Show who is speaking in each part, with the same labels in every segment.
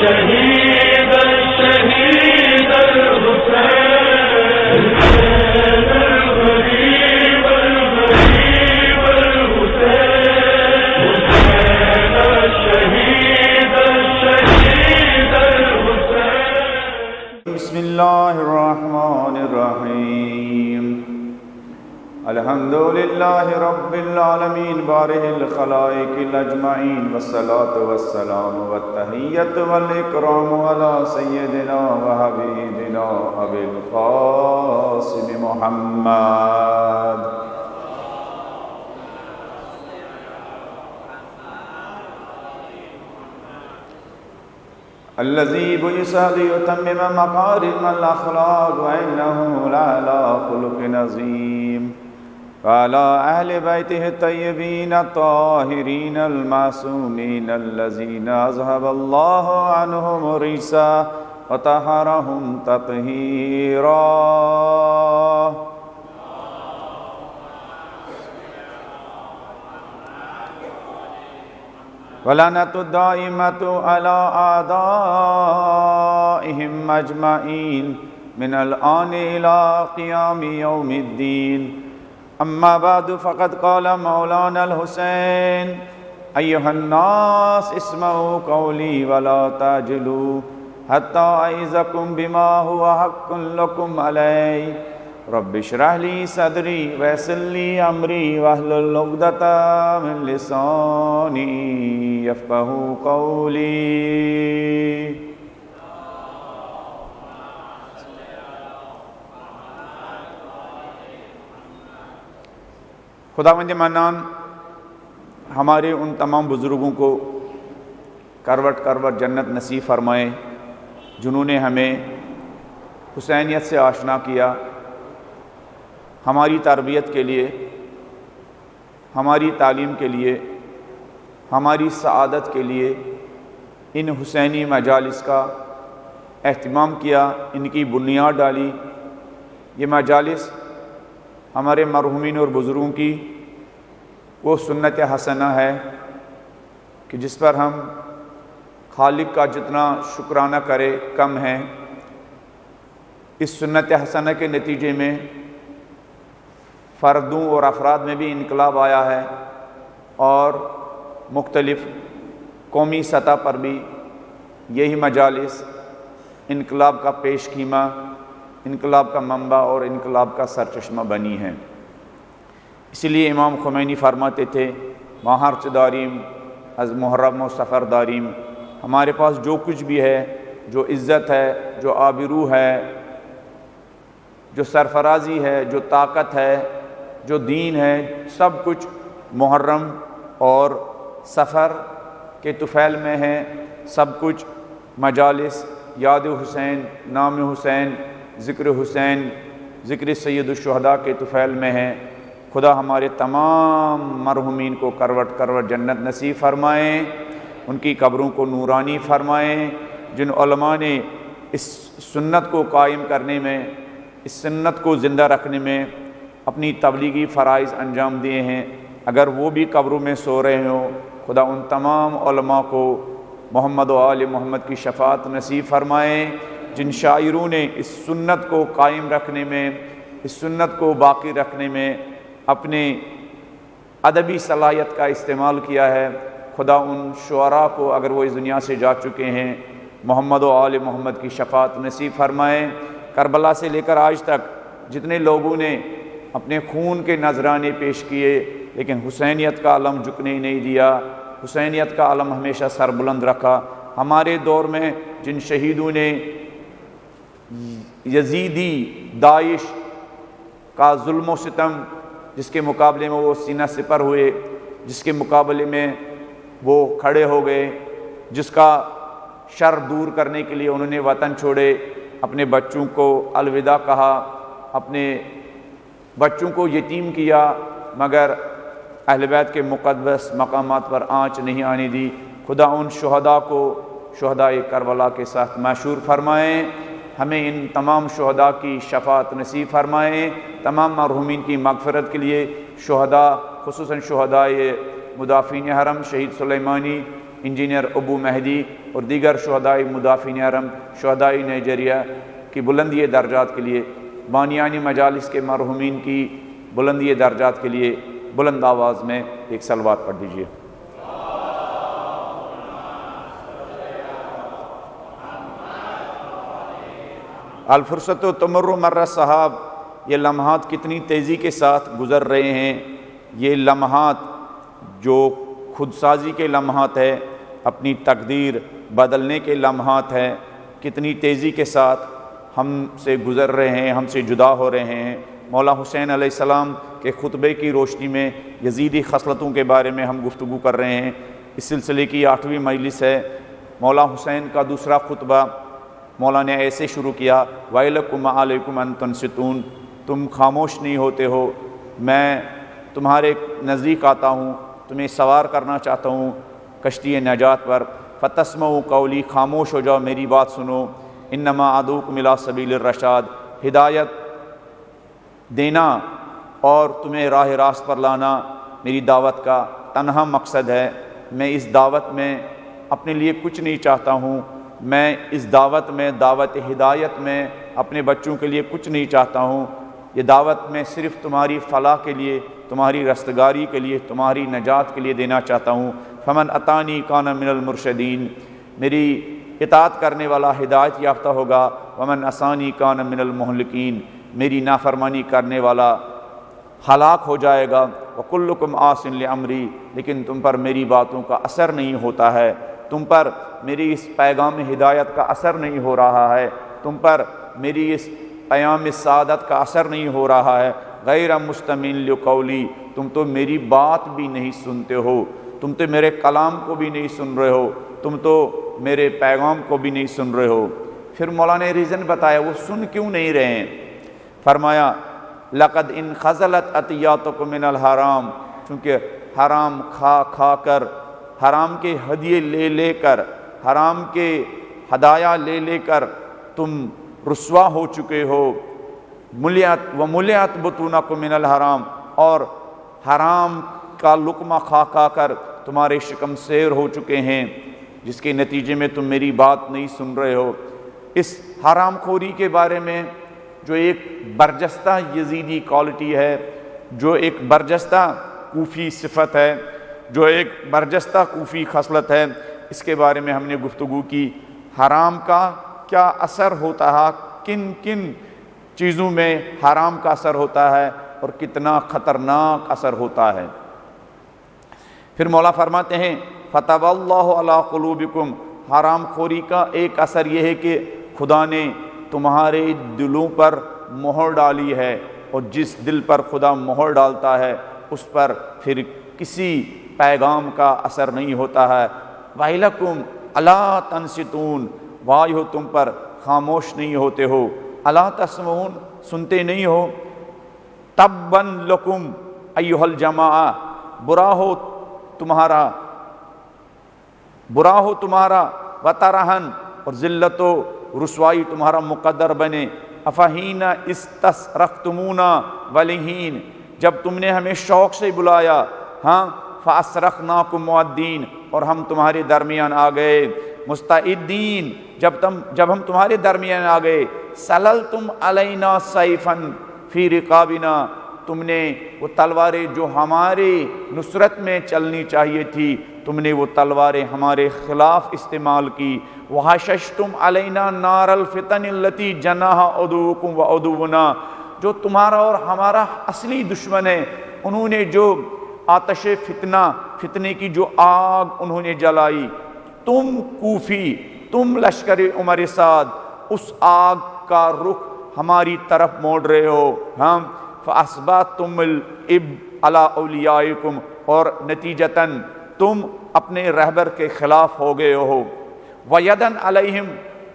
Speaker 1: الشهيد الشهيد الحسين الغريب الغريب الحسين الشهيد الشهيد الحسين.
Speaker 2: بسم الله الرحمن الرحيم. الحمد لله رب العالمين بارئ الخلائق الأجمعين والصلاة والسلام والتحية والإكرام على سيدنا وحبيبنا أبي القاسم محمد. الذي بعث ليتمم مكارم الأخلاق وإنه لعلى خلق عظيم. وعلى أهل بيته الطيبين الطاهرين المعصومين الذين أذهب الله عنهم الرجس وطهرهم تطهيرا. ولعنة الدائمة على أعدائهم أجمعين من الآن إلى قيام يوم الدين. أما بعد فقد قال مولانا الحسين: أيها الناس اسمعوا قولي ولا تعجلوا حتى أعظكم بما هو حق لكم علي. رب اشرح لي صدري ويسر لي أمري واحلل عقدة من لساني يفقهوا قولي. خداوند منان ہمارے ان تمام بزرگوں کو کروٹ کروٹ جنت نصیب فرمائے جنہوں نے ہمیں حسینیت سے آشنا کیا، ہماری تربیت کے لیے، ہماری تعلیم کے لیے، ہماری سعادت کے لیے ان حسینی مجالس کا اہتمام کیا، ان کی بنیاد ڈالی. یہ مجالس ہمارے مرحومین اور بزرگوں کی وہ سنت حسنہ ہے کہ جس پر ہم خالق کا جتنا شکرانہ کرے کم ہے. اس سنت حسنہ کے نتیجے میں فردوں اور افراد میں بھی انقلاب آیا ہے اور مختلف قومی سطح پر بھی یہی مجالس انقلاب کا پیش خیمہ، انقلاب کا منبع اور انقلاب کا سرچشمہ بنی ہے. اسی لیے امام خمینی فرماتے تھے: ماہرچ داریم از محرم و سفر داریم. ہمارے پاس جو کچھ بھی ہے، جو عزت ہے، جو آبرو ہے، جو سرفرازی ہے، جو طاقت ہے، جو دین ہے، سب کچھ محرم اور سفر کے طفیل میں ہے. سب کچھ مجالس یاد حسین، نام حسین، ذکر حسین، ذکر سید الشہداء کے طفیل میں ہے. خدا ہمارے تمام مرحومین کو کروٹ کروٹ جنت نصیب فرمائیں، ان کی قبروں کو نورانی فرمائیں. جن علماء نے اس سنت کو قائم کرنے میں، اس سنت کو زندہ رکھنے میں اپنی تبلیغی فرائض انجام دیے ہیں، اگر وہ بھی قبروں میں سو رہے ہوں، خدا ان تمام علماء کو محمد و آل محمد کی شفاعت نصیب فرمائیں. جن شاعروں نے اس سنت کو قائم رکھنے میں، اس سنت کو باقی رکھنے میں اپنے ادبی صلاحیت کا استعمال کیا ہے، خدا ان شعراء کو اگر وہ اس دنیا سے جا چکے ہیں محمد و آل محمد کی شفاعت نصیب فرمائیں. کربلا سے لے کر آج تک جتنے لوگوں نے اپنے خون کے نذرانے پیش کیے لیکن حسینیت کا علم جھکنے ہی نہیں دیا، حسینیت کا علم ہمیشہ سر بلند رکھا. ہمارے دور میں جن شہیدوں نے یزیدی داعش کا ظلم و ستم، جس کے مقابلے میں وہ سینہ سپر ہوئے، جس کے مقابلے میں وہ کھڑے ہو گئے، جس کا شر دور کرنے کے لیے انہوں نے وطن چھوڑے، اپنے بچوں کو الوداع کہا، اپنے بچوں کو یتیم کیا، مگر اہل بیت کے مقدس مقامات پر آنچ نہیں آنے دی. خدا ان شہداء کو شہدائے کربلا کے ساتھ معشور فرمائیں. ہمیں ان تمام شہداء کی شفاعت نصیب فرمائیں. تمام مرحومین کی مغفرت کے لیے شہداء، خصوصاً شہدائے مدافعین حرم، شہید سلیمانی، انجینئر ابو مہدی اور دیگر شہداء مدافعین حرم، شہداء نائجیریا کی بلندی درجات کے لیے، بانیان مجالس کے مرحومین کی بلندی درجات کے لیے بلند آواز میں ایک صلوات پڑھ دیجیے۔ الفرصت تمر مر السحاب، یہ لمحات کتنی تیزی کے ساتھ گزر رہے ہیں۔ یہ لمحات جو خود سازی کے لمحات ہے، اپنی تقدیر بدلنے کے لمحات ہیں، کتنی تیزی کے ساتھ ہم سے گزر رہے ہیں، ہم سے جدا ہو رہے ہیں۔ مولا حسین علیہ السلام کے خطبے کی روشنی میں یزیدی خصلتوں کے بارے میں ہم گفتگو کر رہے ہیں۔ اس سلسلے کی 8ویں مجلس ہے۔ مولا حسین کا دوسرا خطبہ مولا نے ایسے شروع کیا، وَيْلَكُمْ عَلَيْكُمْ أَن تُنصِتُونَ، تم خاموش نہیں ہوتے ہو، میں تمہارے نزدیک آتا ہوں، تمہیں سوار کرنا چاہتا ہوں کشتی نجات پر، فَتَسْمَعُوا قَوْلِي، خاموش ہو جاؤ، میری بات سنو، اِنَّمَا أَدْعُوكُمْ إِلَىٰ سَبِيلِ الرَّشَادِ، ہدایت دینا اور تمہیں راہ راست پر لانا میری دعوت کا تنہا مقصد ہے۔ میں اس دعوت میں اپنے لیے کچھ نہیں چاہتا ہوں، میں اس دعوت میں، دعوت ہدایت میں اپنے بچوں کے لیے کچھ نہیں چاہتا ہوں۔ یہ دعوت میں صرف تمہاری فلاح کے لیے، تمہاری رستگاری کے لیے، تمہاری نجات کے لیے دینا چاہتا ہوں۔ فمن اطانی کان من المرشدین، میری اطاعت کرنے والا ہدایت یافتہ ہوگا، ومن عصانی کان من المہلکین، میری نافرمانی کرنے والا ہلاک ہو جائے گا۔ وکلکم عاص لامری، لیکن تم پر میری باتوں کا اثر نہیں ہوتا ہے، تم پر میری اس پیغام ہدایت کا اثر نہیں ہو رہا ہے، تم پر میری اس پیام سعادت کا اثر نہیں ہو رہا ہے۔ غیر مستمعین لقولی، تم تو میری بات بھی نہیں سنتے ہو، تم تو میرے کلام کو بھی نہیں سن رہے ہو، تم تو میرے پیغام کو بھی نہیں سن رہے ہو۔ پھر مولا نے ریزن بتایا وہ سن کیوں نہیں رہے ہیں۔ فرمایا لقد ان خزلت عطیاتکم من الحرام، چونکہ حرام کھا کھا کر، حرام کے ہدیے لے لے کر، حرام کے ہدایا لے لے کر تم رسوا ہو چکے ہو۔ ملیات بطونکم من الحرام، اور حرام کا لقمہ کھا کھا کر تمہارے شکم سیر ہو چکے ہیں، جس کے نتیجے میں تم میری بات نہیں سن رہے ہو۔ اس حرام خوری کے بارے میں جو ایک برجستہ یزیدی کوالٹی ہے، جو ایک برجستہ کوفی صفت ہے، جو ایک برجستہ کوفی خصلت ہے، اس کے بارے میں ہم نے گفتگو کی۔ حرام کا کیا اثر ہوتا ہے، کن کن چیزوں میں حرام کا اثر ہوتا ہے اور کتنا خطرناک اثر ہوتا ہے۔ پھر مولا فرماتے ہیں فَطَبَعَ اللَّهُ عَلَىٰ قُلُوبِكُمْ، حرام خوری کا ایک اثر یہ ہے کہ خدا نے تمہارے دلوں پر مہر ڈالی ہے، اور جس دل پر خدا مہر ڈالتا ہے اس پر پھر کسی پیغام کا اثر نہیں ہوتا ہے۔ وَيْلَكُمْ أَلَا تَنصِتُونَ، وائے ہو تم پر، خاموش نہیں ہوتے ہو۔ الا تسمعون، سنتے نہیں ہو۔ تباً لکم ایھا الجماعہ، برا ہو تمہارا وطرحن، اور ذلت و رسوائی تمہارا مقدر بنے۔ افہین استصرختمونا ولہین، جب تم نے ہمیں شوق سے بلایا، ہاں، فاصرخناکم مودین، اور ہم تمہارے درمیان آ گئے مستعدین، جب ہم تمہارے درمیان آ گئے۔ سللتم علینا سیفن فی رقابنا، تم نے وہ تلواریں جو ہمارے نصرت میں چلنی چاہیے تھی، تم نے وہ تلواریں ہمارے خلاف استعمال کی۔ وحششتم علینا نار الفتن التی جناها عدوکم وعدونا، جو تمہارا اور ہمارا اصلی دشمن ہے، انہوں نے جو آتش فتنے کی جو آگ انہوں نے جلائی، تم کوفی، تم لشکر عمر سعد، اس آگ کا رخ ہماری طرف موڑ رہے ہو۔ ہم فَأَصْبَحْتُمُ الْإِبْ عَلَىٰ أَوْلِيَائِكُمْ، اور نتیجتاً تم اپنے رہبر کے خلاف ہو گئے ہو۔ وَيَدًا عَلَيْهِمْ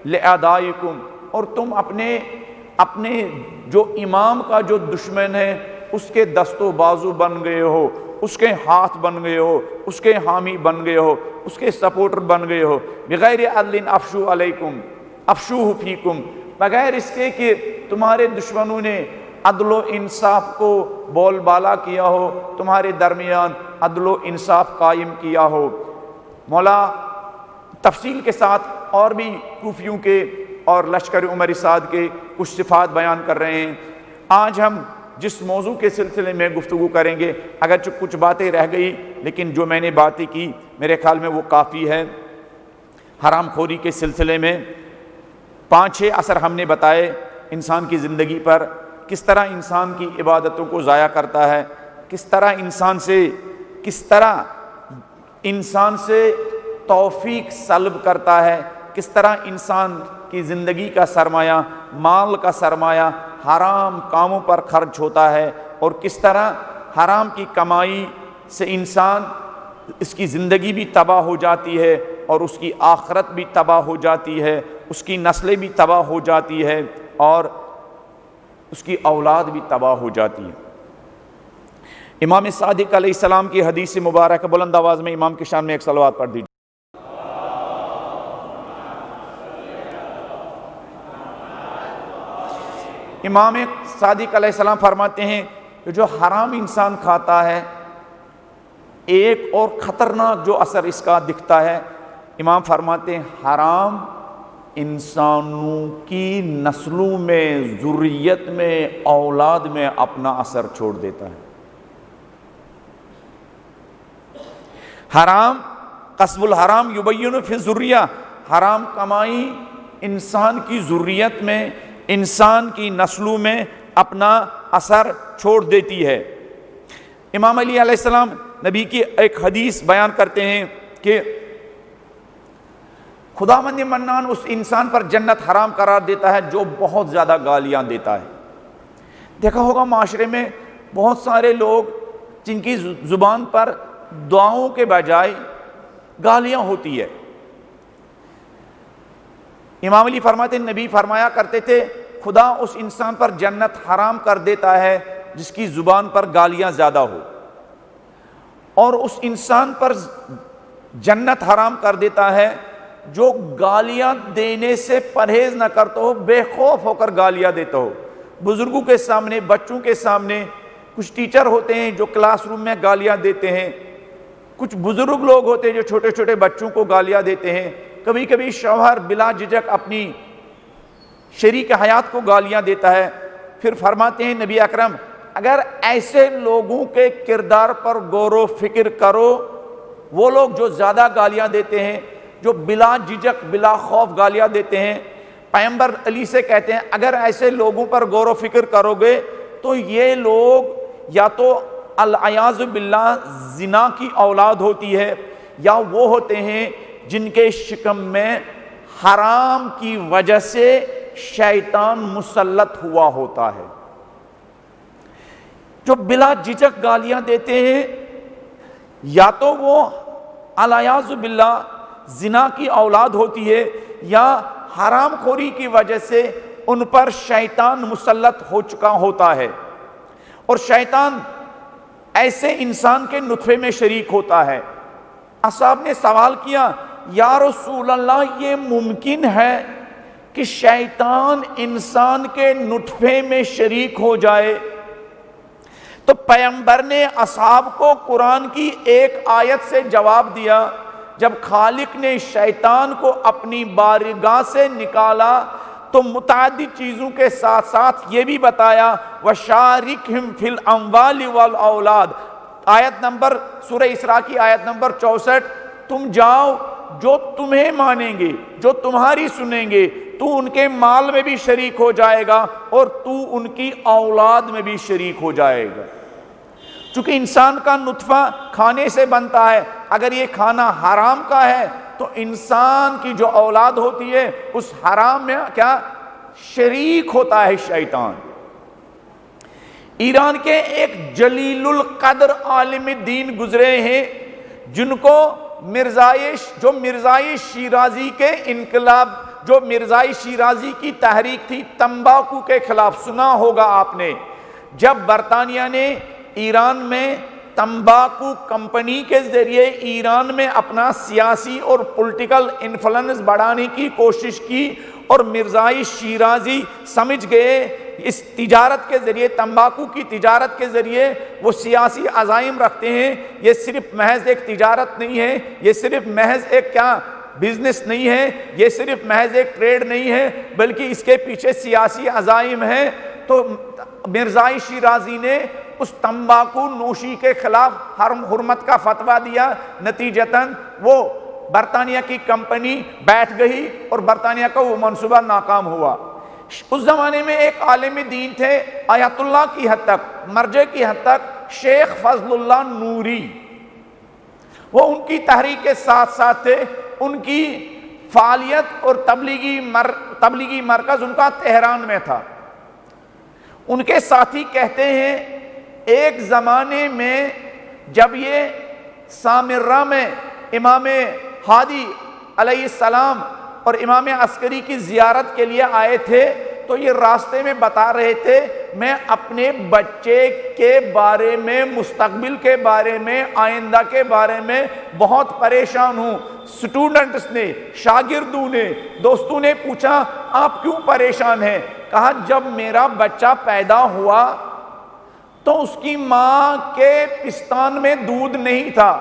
Speaker 2: لِأَعْدَائِكُمْ، اور تم اپنے جو امام کا جو دشمن ہے اس کے دست و بازو بن گئے ہو، اس کے ہاتھ بن گئے ہو، اس کے حامی بن گئے ہو، اس کے سپورٹر بن گئے ہو۔ بغیر عدل افشو علیکم افشوہ فیکم، بغیر اس کے کہ تمہارے دشمنوں نے عدل و انصاف کو بول بالا کیا ہو، تمہارے درمیان عدل و انصاف قائم کیا ہو۔ مولا تفصیل کے ساتھ اور بھی کوفیوں کے اور لشکر عمر سعد کے کچھ صفات بیان کر رہے ہیں۔ آج ہم جس موضوع کے سلسلے میں گفتگو کریں گے، اگرچہ کچھ باتیں رہ گئی لیکن جو میں نے باتیں کی میرے خیال میں وہ کافی ہے۔ حرام خوری کے سلسلے میں 5-6 اثر ہم نے بتائے انسان کی زندگی پر، کس طرح انسان کی عبادتوں کو ضائع کرتا ہے، کس طرح انسان سے توفیق سلب کرتا ہے، کس طرح انسان کی زندگی کا سرمایہ، مال کا سرمایہ حرام کاموں پر خرچ ہوتا ہے، اور کس طرح حرام کی کمائی سے انسان اس کی زندگی بھی تباہ ہو جاتی ہے اور اس کی آخرت بھی تباہ ہو جاتی ہے، اس کی نسلیں بھی تباہ ہو جاتی ہے اور اس کی اولاد بھی تباہ ہو جاتی ہے۔ امام صادق علیہ السلام کی حدیث مبارک، بلند آواز میں امام کی شان میں ایک صلوات پڑھ دیجیے۔ امام صادق علیہ السلام فرماتے ہیں کہ جو حرام انسان کھاتا ہے، ایک اور خطرناک جو اثر اس کا دکھتا ہے، امام فرماتے ہیں حرام انسانوں کی نسلوں میں، ذریت میں، اولاد میں اپنا اثر چھوڑ دیتا ہے۔ حرام قصب الحرام یبین فی الذریہ، حرام کمائی انسان کی ذریت میں، انسان کی نسلوں میں اپنا اثر چھوڑ دیتی ہے۔ امام علی علیہ السلام نبی کی ایک حدیث بیان کرتے ہیں کہ خداوند منان اس انسان پر جنت حرام قرار دیتا ہے جو بہت زیادہ گالیاں دیتا ہے۔ دیکھا ہوگا معاشرے میں بہت سارے لوگ جن کی زبان پر دعاؤں کے بجائے گالیاں ہوتی ہے۔ امام علی فرماتے ہیں نبی فرمایا کرتے تھے خدا اس انسان پر جنت حرام کر دیتا ہے جس کی زبان پر گالیاں زیادہ ہو، اور اس انسان پر جنت حرام کر دیتا ہے جو گالیاں دینے سے پرہیز نہ کرتا ہو، بے خوف ہو کر گالیاں دیتا ہو۔ بزرگوں کے سامنے، بچوں کے سامنے، کچھ ٹیچر ہوتے ہیں جو کلاس روم میں گالیاں دیتے ہیں، کچھ بزرگ لوگ ہوتے ہیں جو چھوٹے چھوٹے بچوں کو گالیاں دیتے ہیں، کبھی کبھی شوہر بلا جھجک اپنی شریک حیات کو گالیاں دیتا ہے۔ پھر فرماتے ہیں نبی اکرم اگر ایسے لوگوں کے کردار پر غور و فکر کرو، وہ لوگ جو زیادہ گالیاں دیتے ہیں، جو بلا جھجک بلا خوف گالیاں دیتے ہیں، پیغمبر علی سے کہتے ہیں اگر ایسے لوگوں پر غور و فکر کرو گے تو یہ لوگ یا تو العیاذ باللہ زنا کی اولاد ہوتی ہے، یا وہ ہوتے ہیں جن کے شکم میں حرام کی وجہ سے شیطان مسلط ہوا ہوتا ہے۔ جو بلا جھجک گالیاں دیتے ہیں یا تو وہ العیاذ باللہ زنا کی اولاد ہوتی ہے، یا حرام خوری کی وجہ سے ان پر شیطان مسلط ہو چکا ہوتا ہے، اور شیطان ایسے انسان کے نطفے میں شریک ہوتا ہے۔ اصحاب نے سوال کیا یا رسول اللہ یہ ممکن ہے کہ شیطان انسان کے نطفے میں شریک ہو جائے؟ تو پیغمبر نے اصحاب کو قرآن کی ایک آیت سے جواب دیا۔ جب خالق نے شیطان کو اپنی بارگاہ سے نکالا تو متعدد چیزوں کے ساتھ ساتھ یہ بھی بتایا وَشَارِكْهِمْ فِي الْأَمْوَالِ وَالْأَوْلَادِ، آیت نمبر سورہ اسراء کی آیت نمبر 64، تم جاؤ جو تمہیں مانیں گے، جو تمہاری سنیں گے، تو ان کے مال میں بھی شریک ہو جائے گا اور تو ان کی اولاد میں بھی شریک ہو جائے گا۔ چونکہ انسان کا نطفہ کھانے سے بنتا ہے، اگر یہ کھانا حرام کا ہے تو انسان کی جو اولاد ہوتی ہے اس حرام میں کیا شریک ہوتا ہے شیطان۔ ایران کے ایک جلیل القدر عالم دین گزرے ہیں جن کو مرزائے شیرازی کے انقلاب، جو مرزائے شیرازی کی تحریک تھی تمباکو کے خلاف، سنا ہوگا آپ نے، جب برطانیہ نے ایران میں تمباکو کمپنی کے ذریعے ایران میں اپنا سیاسی اور پولیٹیکل انفلوئنس بڑھانے کی کوشش کی، اور مرزائے شیرازی سمجھ گئے اس تجارت کے ذریعے، تمباکو کی تجارت کے ذریعے وہ سیاسی عزائم رکھتے ہیں۔ یہ صرف محض ایک تجارت نہیں ہے، یہ صرف محض ایک کیا بزنس نہیں ہے، یہ صرف محض ایک ٹریڈ نہیں ہے، بلکہ اس کے پیچھے سیاسی عزائم ہیں۔ تو مرزائی شیرازی نے اس تمباکو نوشی کے خلاف حرمت کا فتویٰ دیا، نتیجتاً وہ برطانیہ کی کمپنی بیٹھ گئی اور برطانیہ کا وہ منصوبہ ناکام ہوا۔ اس زمانے میں ایک عالم دین تھے، آیت اللہ کی حد تک، مرجع کی حد تک، شیخ فضل اللہ نوری۔ وہ ان کی تحریک کے ساتھ ساتھ تھے، ان کی فعالیت اور تبلیغی مرکز ان کا تہران میں تھا۔ ان کے ساتھی کہتے ہیں ایک زمانے میں جب یہ سامرہ میں امام ہادی علیہ السلام اور امام عسکری کی زیارت کے لیے آئے تھے تو یہ راستے میں بتا رہے تھے میں اپنے بچے کے بارے میں، مستقبل کے بارے میں، آئندہ کے بارے میں بہت پریشان ہوں۔ سٹوڈنٹس نے، شاگردوں نے، دوستوں نے پوچھا آپ کیوں پریشان ہیں؟ کہا جب میرا بچہ پیدا ہوا تو اس کی ماں کے پستان میں دودھ نہیں تھا،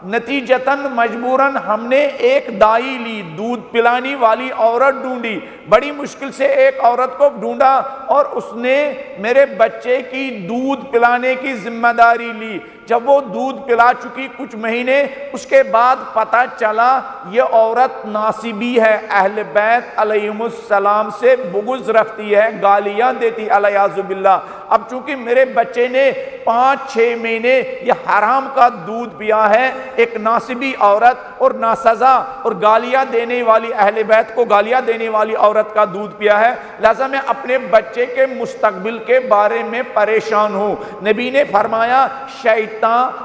Speaker 2: نتیجتاً مجبوراً ہم نے ایک دائی لی، دودھ پلانی والی عورت ڈھونڈی، بڑی مشکل سے ایک عورت کو ڈھونڈا اور اس نے میرے بچے کی دودھ پلانے کی ذمہ داری لی۔ جب وہ دودھ پلا چکی کچھ مہینے، اس کے بعد پتہ چلا یہ عورت ناصبی ہے، اہل بیت علیہم السلام سے بغض رکھتی ہے، گالیاں دیتی علیہ باللہ۔ اب چونکہ میرے بچے نے 5-6 مہینے یہ حرام کا دودھ پیا ہے، ایک ناصبی عورت اور ناسزا اور گالیاں دینے والی، اہل بیت کو گالیاں دینے والی عورت کا دودھ پیا ہے، لہذا میں اپنے بچے کے مستقبل کے بارے میں پریشان ہوں۔ نبی نے فرمایا شیطان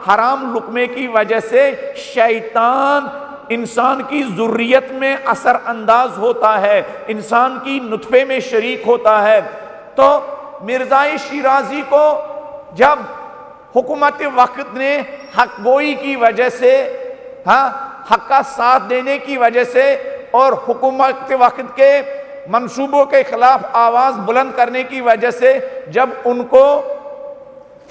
Speaker 2: حرام لقمے کی وجہ سے شیطان انسان کی ذریت میں اثر انداز ہوتا ہے، انسان کی نطفے میں شریک ہوتا ہے۔ تو مرزائی شیرازی کو جب حکومت وقت نے حق گوئی کی وجہ سے، حق کا ساتھ دینے کی وجہ سے اور حکومت وقت کے منصوبوں کے خلاف آواز بلند کرنے کی وجہ سے جب ان کو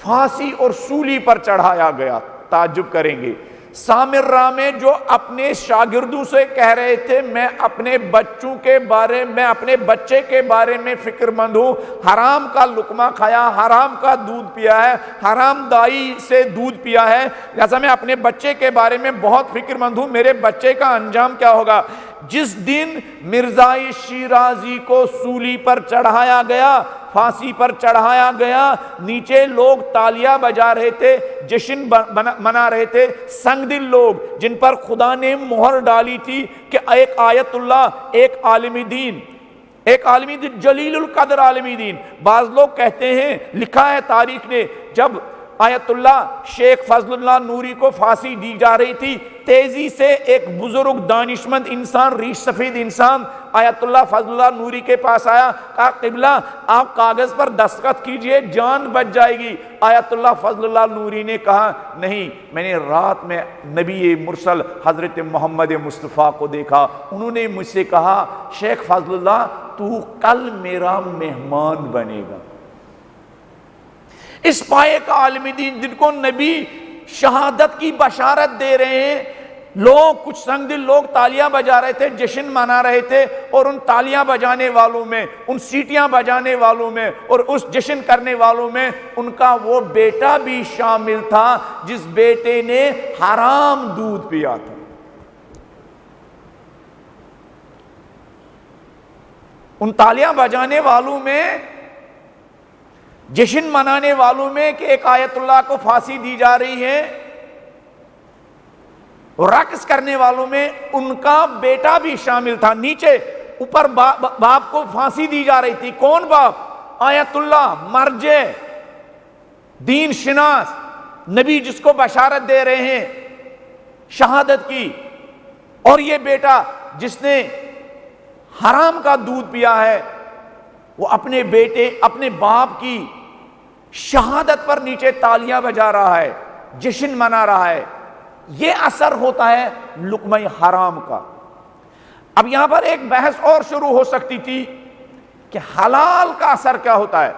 Speaker 2: پھانسی اور سولی پر چڑھایا گیا، تعجب کریں گے، سامرہ میں جو اپنے شاگردوں سے کہہ رہے تھے میں اپنے بچوں کے بارے میں، اپنے بچے کے بارے میں فکر مند ہوں، حرام کا لقمہ کھایا، حرام کا دودھ پیا ہے، حرام دائی سے دودھ پیا ہے، لہذا میں اپنے بچے کے بارے میں بہت فکر مند ہوں، میرے بچے کا انجام کیا ہوگا۔ جس دن مرزائی شیرازی کو سولی پر چڑھایا گیا، پھانسی پر چڑھایا گیا، نیچے لوگ تالیاں بجا رہے تھے، جشن منا رہے تھے، سنگ دل لوگ جن پر خدا نے مہر ڈالی تھی کہ ایک آیت اللہ، ایک عالم دین، جلیل القدر عالم دین۔ بعض لوگ کہتے ہیں، لکھا ہے تاریخ نے، جب آیت اللہ شیخ فضل اللہ نوری کو پھانسی دی جا رہی تھی، تیزی سے ایک بزرگ دانشمند انسان، ریش سفید انسان آیت اللہ فضل اللہ نوری کے پاس آیا، کہا قبلہ آپ کاغذ پر دستخط کیجئے، جان بچ جائے گی۔ آیت اللہ فضل اللہ نوری نے کہا نہیں، میں نے رات میں نبی مرسل حضرت محمد مصطفیٰ کو دیکھا، انہوں نے مجھ سے کہا شیخ فضل اللہ تو کل میرا مہمان بنے گا۔ اس پائے کا عالم دین جن کو نبی شہادت کی بشارت دے رہے ہیں، لوگ کچھ سنگ دل لوگ تالیاں بجا رہے تھے، جشن منا رہے تھے، اور ان تالیاں بجانے والوں میں، ان سیٹیاں بجانے والوں میں اور اس جشن کرنے والوں میں ان کا وہ بیٹا بھی شامل تھا جس بیٹے نے حرام دودھ پیا تھا۔ ان تالیاں بجانے والوں میں، جشن منانے والوں میں کہ ایک آیت اللہ کو پھانسی دی جا رہی ہے، رقص کرنے والوں میں ان کا بیٹا بھی شامل تھا۔ نیچے اوپر باپ کو پھانسی دی جا رہی تھی، کون باپ؟ آیت اللہ، مرجع، دین شناس، نبی جس کو بشارت دے رہے ہیں شہادت کی، اور یہ بیٹا جس نے حرام کا دودھ پیا ہے، وہ اپنے بیٹے، اپنے باپ کی شہادت پر نیچے تالیاں بجا رہا ہے، جشن منا رہا ہے۔ یہ اثر ہوتا ہے لقمہ حرام کا۔ اب یہاں پر ایک بحث اور شروع ہو سکتی تھی، کہ حلال کا اثر کیا ہوتا ہے.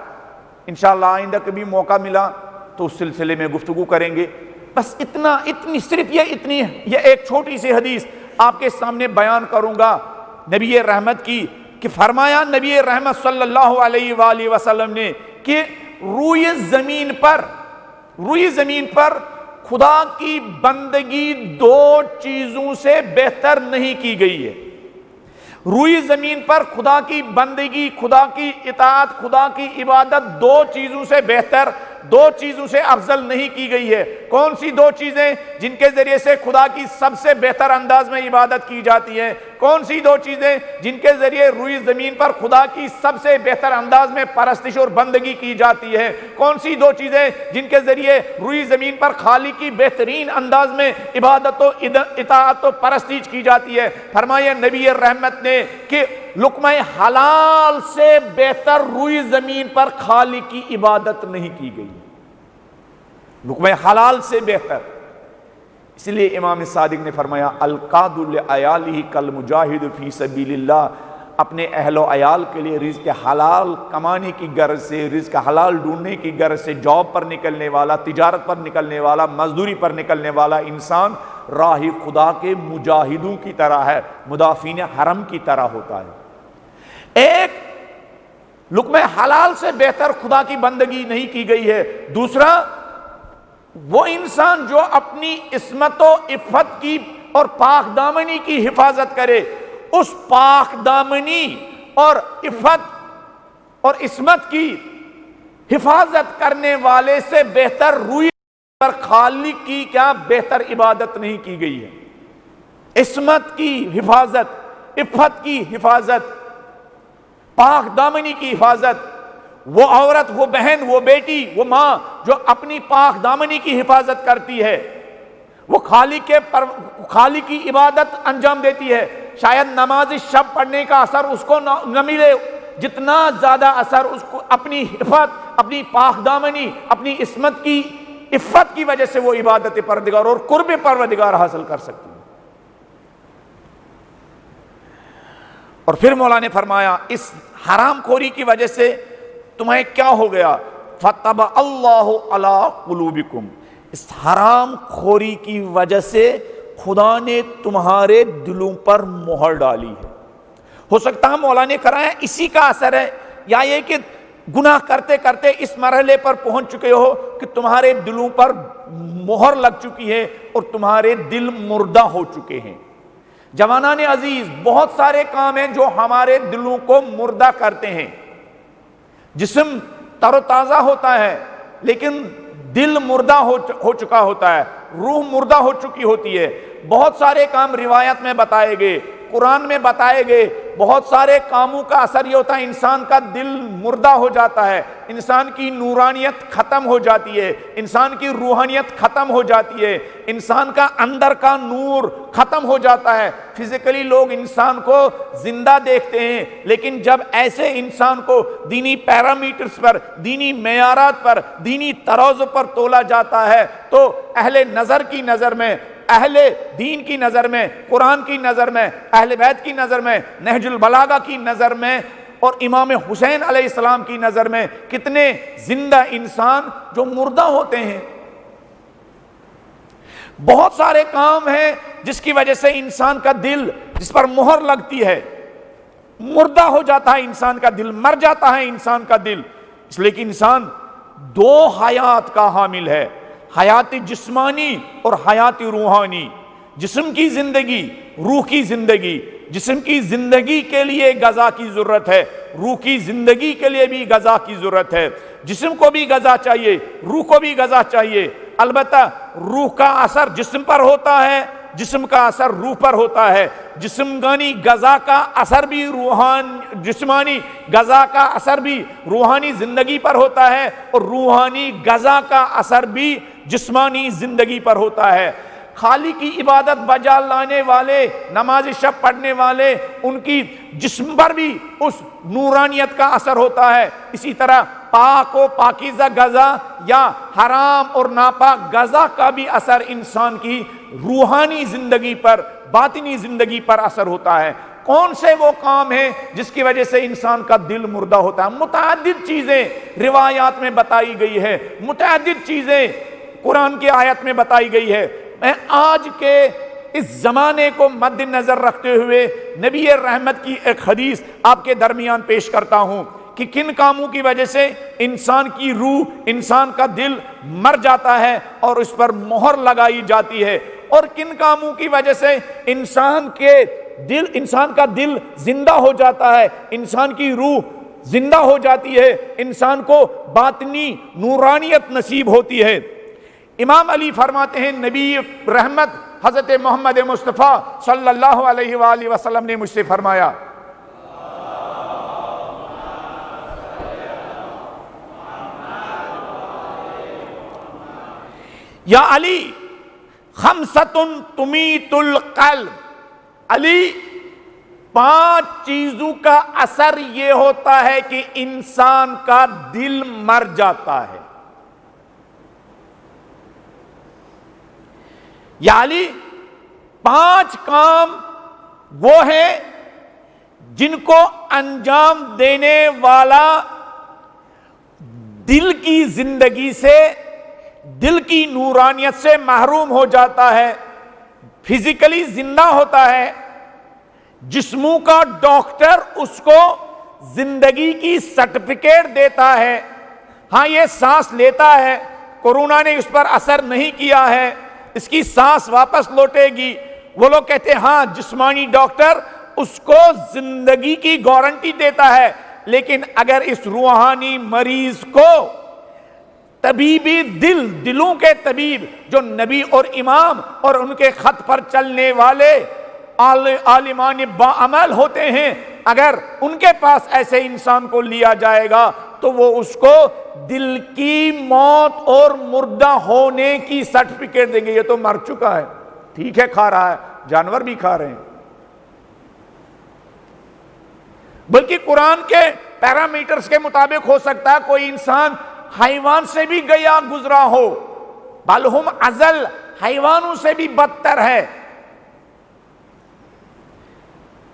Speaker 2: انشاءاللہ آئندہ کبھی موقع ملا تو اس سلسلے میں گفتگو کریں گے. بس صرف یہ ایک چھوٹی سی حدیث آپ کے سامنے بیان کروں گا نبی رحمت کی، کہ فرمایا نبی رحمت صلی اللہ علیہ وآلہ وسلم نے کہ روئے زمین پر خدا کی بندگی دو چیزوں سے بہتر نہیں کی گئی ہے. روئی زمین پر خدا کی بندگی، خدا کی اطاعت، خدا کی عبادت دو چیزوں سے بہتر، دو چیزوں سے افضل نہیں کی گئی ہے. کون سی دو چیزیں جن کے ذریعے سے خدا کی سب سے بہتر انداز میں عبادت کی جاتی ہے؟ کون سی دو چیزیں جن کے ذریعے روئی زمین پر خدا کی سب سے بہتر انداز میں پرستش اور بندگی کی جاتی ہے؟ کون سی دو چیزیں جن کے ذریعے روئی زمین پر خالق کی بہترین انداز میں عبادت و اطاعت و پرستش کی جاتی ہے؟ فرمایا نبی رحمت نے کہ لقمہ حلال سے بہتر روئی زمین پر خالق کی عبادت نہیں کی گئی. لقمہ حلال سے بہتر. اس لیے امام صادق نے فرمایا القاد لعیالہ کالمجاہد فی سبیل اللہ. اپنے اہل و عیال کے لیے رزق حلال کمانے کی غرض سے، رزق حلال ڈھونڈنے کی غرض سے جاب پر نکلنے والا، تجارت پر نکلنے والا، مزدوری پر نکلنے والا انسان راہ خدا کے مجاہدوں کی طرح ہے، مدافعین حرم کی طرح ہوتا ہے. ایک لقمہ حلال سے بہتر خدا کی بندگی نہیں کی گئی ہے. دوسرا وہ انسان جو اپنی عصمت و عفت کی اور پاک دامنی کی حفاظت کرے، اس پاک دامنی اور عفت اور عصمت کی حفاظت کرنے والے سے بہتر روئی پر خالق کی کیا بہتر عبادت نہیں کی گئی ہے. عصمت کی حفاظت، عفت کی حفاظت، پاک دامنی کی حفاظت. وہ عورت، وہ بہن، وہ بیٹی، وہ ماں جو اپنی پاک دامنی کی حفاظت کرتی ہے، وہ خالق کی عبادت انجام دیتی ہے. شاید نماز شب پڑھنے کا اثر اس کو نہ ملے، جتنا زیادہ اثر اس کو اپنی حفاظت، اپنی پاک دامنی، اپنی عصمت کی عفت کی وجہ سے وہ عبادت پروردگار اور قرب پروردگار حاصل کر سکتی ہے. اور پھر مولا نے فرمایا اس حرام خوری کی وجہ سے تمہیں کیا ہو گیا؟ فَطَبَعَ اللَّهُ عَلَىٰ قُلُوبِكُمْ. اس حرام خوری کی وجہ سے خدا نے تمہارے دلوں پر مہر ڈالی ہے. ہو سکتا ہے مولا نے کرایا اسی کا اثر ہے، یا یہ کہ گناہ کرتے کرتے اس مرحلے پر پہنچ چکے ہو کہ تمہارے دلوں پر مہر لگ چکی ہے اور تمہارے دل مردہ ہو چکے ہیں. جوانان عزیز، بہت سارے کام ہیں جو ہمارے دلوں کو مردہ کرتے ہیں. جسم تر و تازہ ہوتا ہے لیکن دل مردہ ہو چکا ہوتا ہے، روح مردہ ہو چکی ہوتی ہے. بہت سارے کام روایت میں بتائے گئے، قرآن میں بتائے گئے. بہت سارے کاموں کا اثر یہ ہوتا ہے انسان کا دل مردہ ہو جاتا ہے، انسان کی نورانیت ختم ہو جاتی ہے، انسان کی روحانیت ختم ہو جاتی ہے، انسان کا اندر کا نور ختم ہو جاتا ہے. فزیکلی لوگ انسان کو زندہ دیکھتے ہیں، لیکن جب ایسے انسان کو دینی پیرامیٹرز پر، دینی معیارات پر، دینی ترازو پر تولا جاتا ہے تو اہل نظر کی نظر میں، اہل دین کی نظر میں، قرآن کی نظر میں، اہل بیت کی نظر میں، نہج البلاغہ کی نظر میں اور امام حسین علیہ السلام کی نظر میں کتنے زندہ انسان جو مردہ ہوتے ہیں. بہت سارے کام ہیں جس کی وجہ سے انسان کا دل، جس پر مہر لگتی ہے، مردہ ہو جاتا ہے، انسان کا دل مر جاتا ہے. انسان کا دل اس لیے کہ انسان دو حیات کا حامل ہے، حیات جسمانی اور حیات روحانی. جسم کی زندگی، روح کی زندگی. جسم کی زندگی کے لیے غذا کی ضرورت ہے، روح کی زندگی کے لیے بھی غذا کی ضرورت ہے. جسم کو بھی غذا چاہیے، روح کو بھی غذا چاہیے. البتہ روح کا اثر جسم پر ہوتا ہے، جسم کا اثر روح پر ہوتا ہے. جسمانی غذا کا اثر بھی جسمانی غذا کا اثر بھی روحانی زندگی پر ہوتا ہے اور روحانی غذا کا اثر بھی جسمانی زندگی پر ہوتا ہے. خالق کی عبادت بجا لانے والے، نماز شب پڑھنے والے، ان کی جسم پر بھی اس نورانیت کا اثر ہوتا ہے. اسی طرح پاک و پاکیزہ غذا یا حرام اور ناپاک غذا کا بھی اثر انسان کی روحانی زندگی پر، باطنی زندگی پر اثر ہوتا ہے. کون سے وہ کام ہیں جس کی وجہ سے انسان کا دل مردہ ہوتا ہے؟ متعدد چیزیں روایات میں بتائی گئی ہے، متعدد چیزیں قرآن کی آیت میں بتائی گئی ہے۔ میں آج کے اس زمانے کو مد نظر رکھتے ہوئے نبی رحمت کی ایک حدیث آپ کے درمیان پیش کرتا ہوں کہ کن کاموں کی وجہ سے انسان کی روح، انسان کا دل مر جاتا ہے اور اس پر مہر لگائی جاتی ہے، اور کن کاموں کی وجہ سے انسان کا دل زندہ ہو جاتا ہے، انسان کی روح زندہ ہو جاتی ہے، انسان کو باطنی نورانیت نصیب ہوتی ہے۔ امام علی فرماتے ہیں نبی رحمت حضرت محمد مصطفیٰ صلی اللہ علیہ وآلہ وسلم نے مجھ سے فرمایا، یا علی خمسۃ تمیت القلب، علی 5 چیزوں کا اثر یہ ہوتا ہے کہ انسان کا دل مر جاتا ہے۔ یا علی 5 کام وہ ہیں جن کو انجام دینے والا دل کی زندگی سے، دل کی نورانیت سے محروم ہو جاتا ہے، فزیکلی زندہ ہوتا ہے، جسموں کا ڈاکٹر اس کو زندگی کی سرٹیفکیٹ دیتا ہے، ہاں یہ سانس لیتا ہے، کورونا نے اس پر اثر نہیں کیا ہے، اس کی سانس واپس لوٹے گی، وہ لوگ کہتے ہیں ہاں جسمانی ڈاکٹر اس کو زندگی کی گارنٹی دیتا ہے، لیکن اگر اس روحانی مریض کو طبیبی دلوں کے طبیب جو نبی اور امام اور ان کے خط پر چلنے والے عالمان باعمل ہوتے ہیں، اگر ان کے پاس ایسے انسان کو لیا جائے گا تو وہ اس کو دل کی موت اور مردہ ہونے کی سرٹیفکیٹ دیں گے۔ یہ تو مر چکا ہے، ٹھیک ہے کھا رہا ہے، جانور بھی کھا رہے ہیں، بلکہ قرآن کے پیرامیٹرز کے مطابق ہو سکتا ہے کوئی انسان حیوان سے بھی گیا گزرا ہو، بل ہم اضل، حیوانوں سے بھی بدتر ہے۔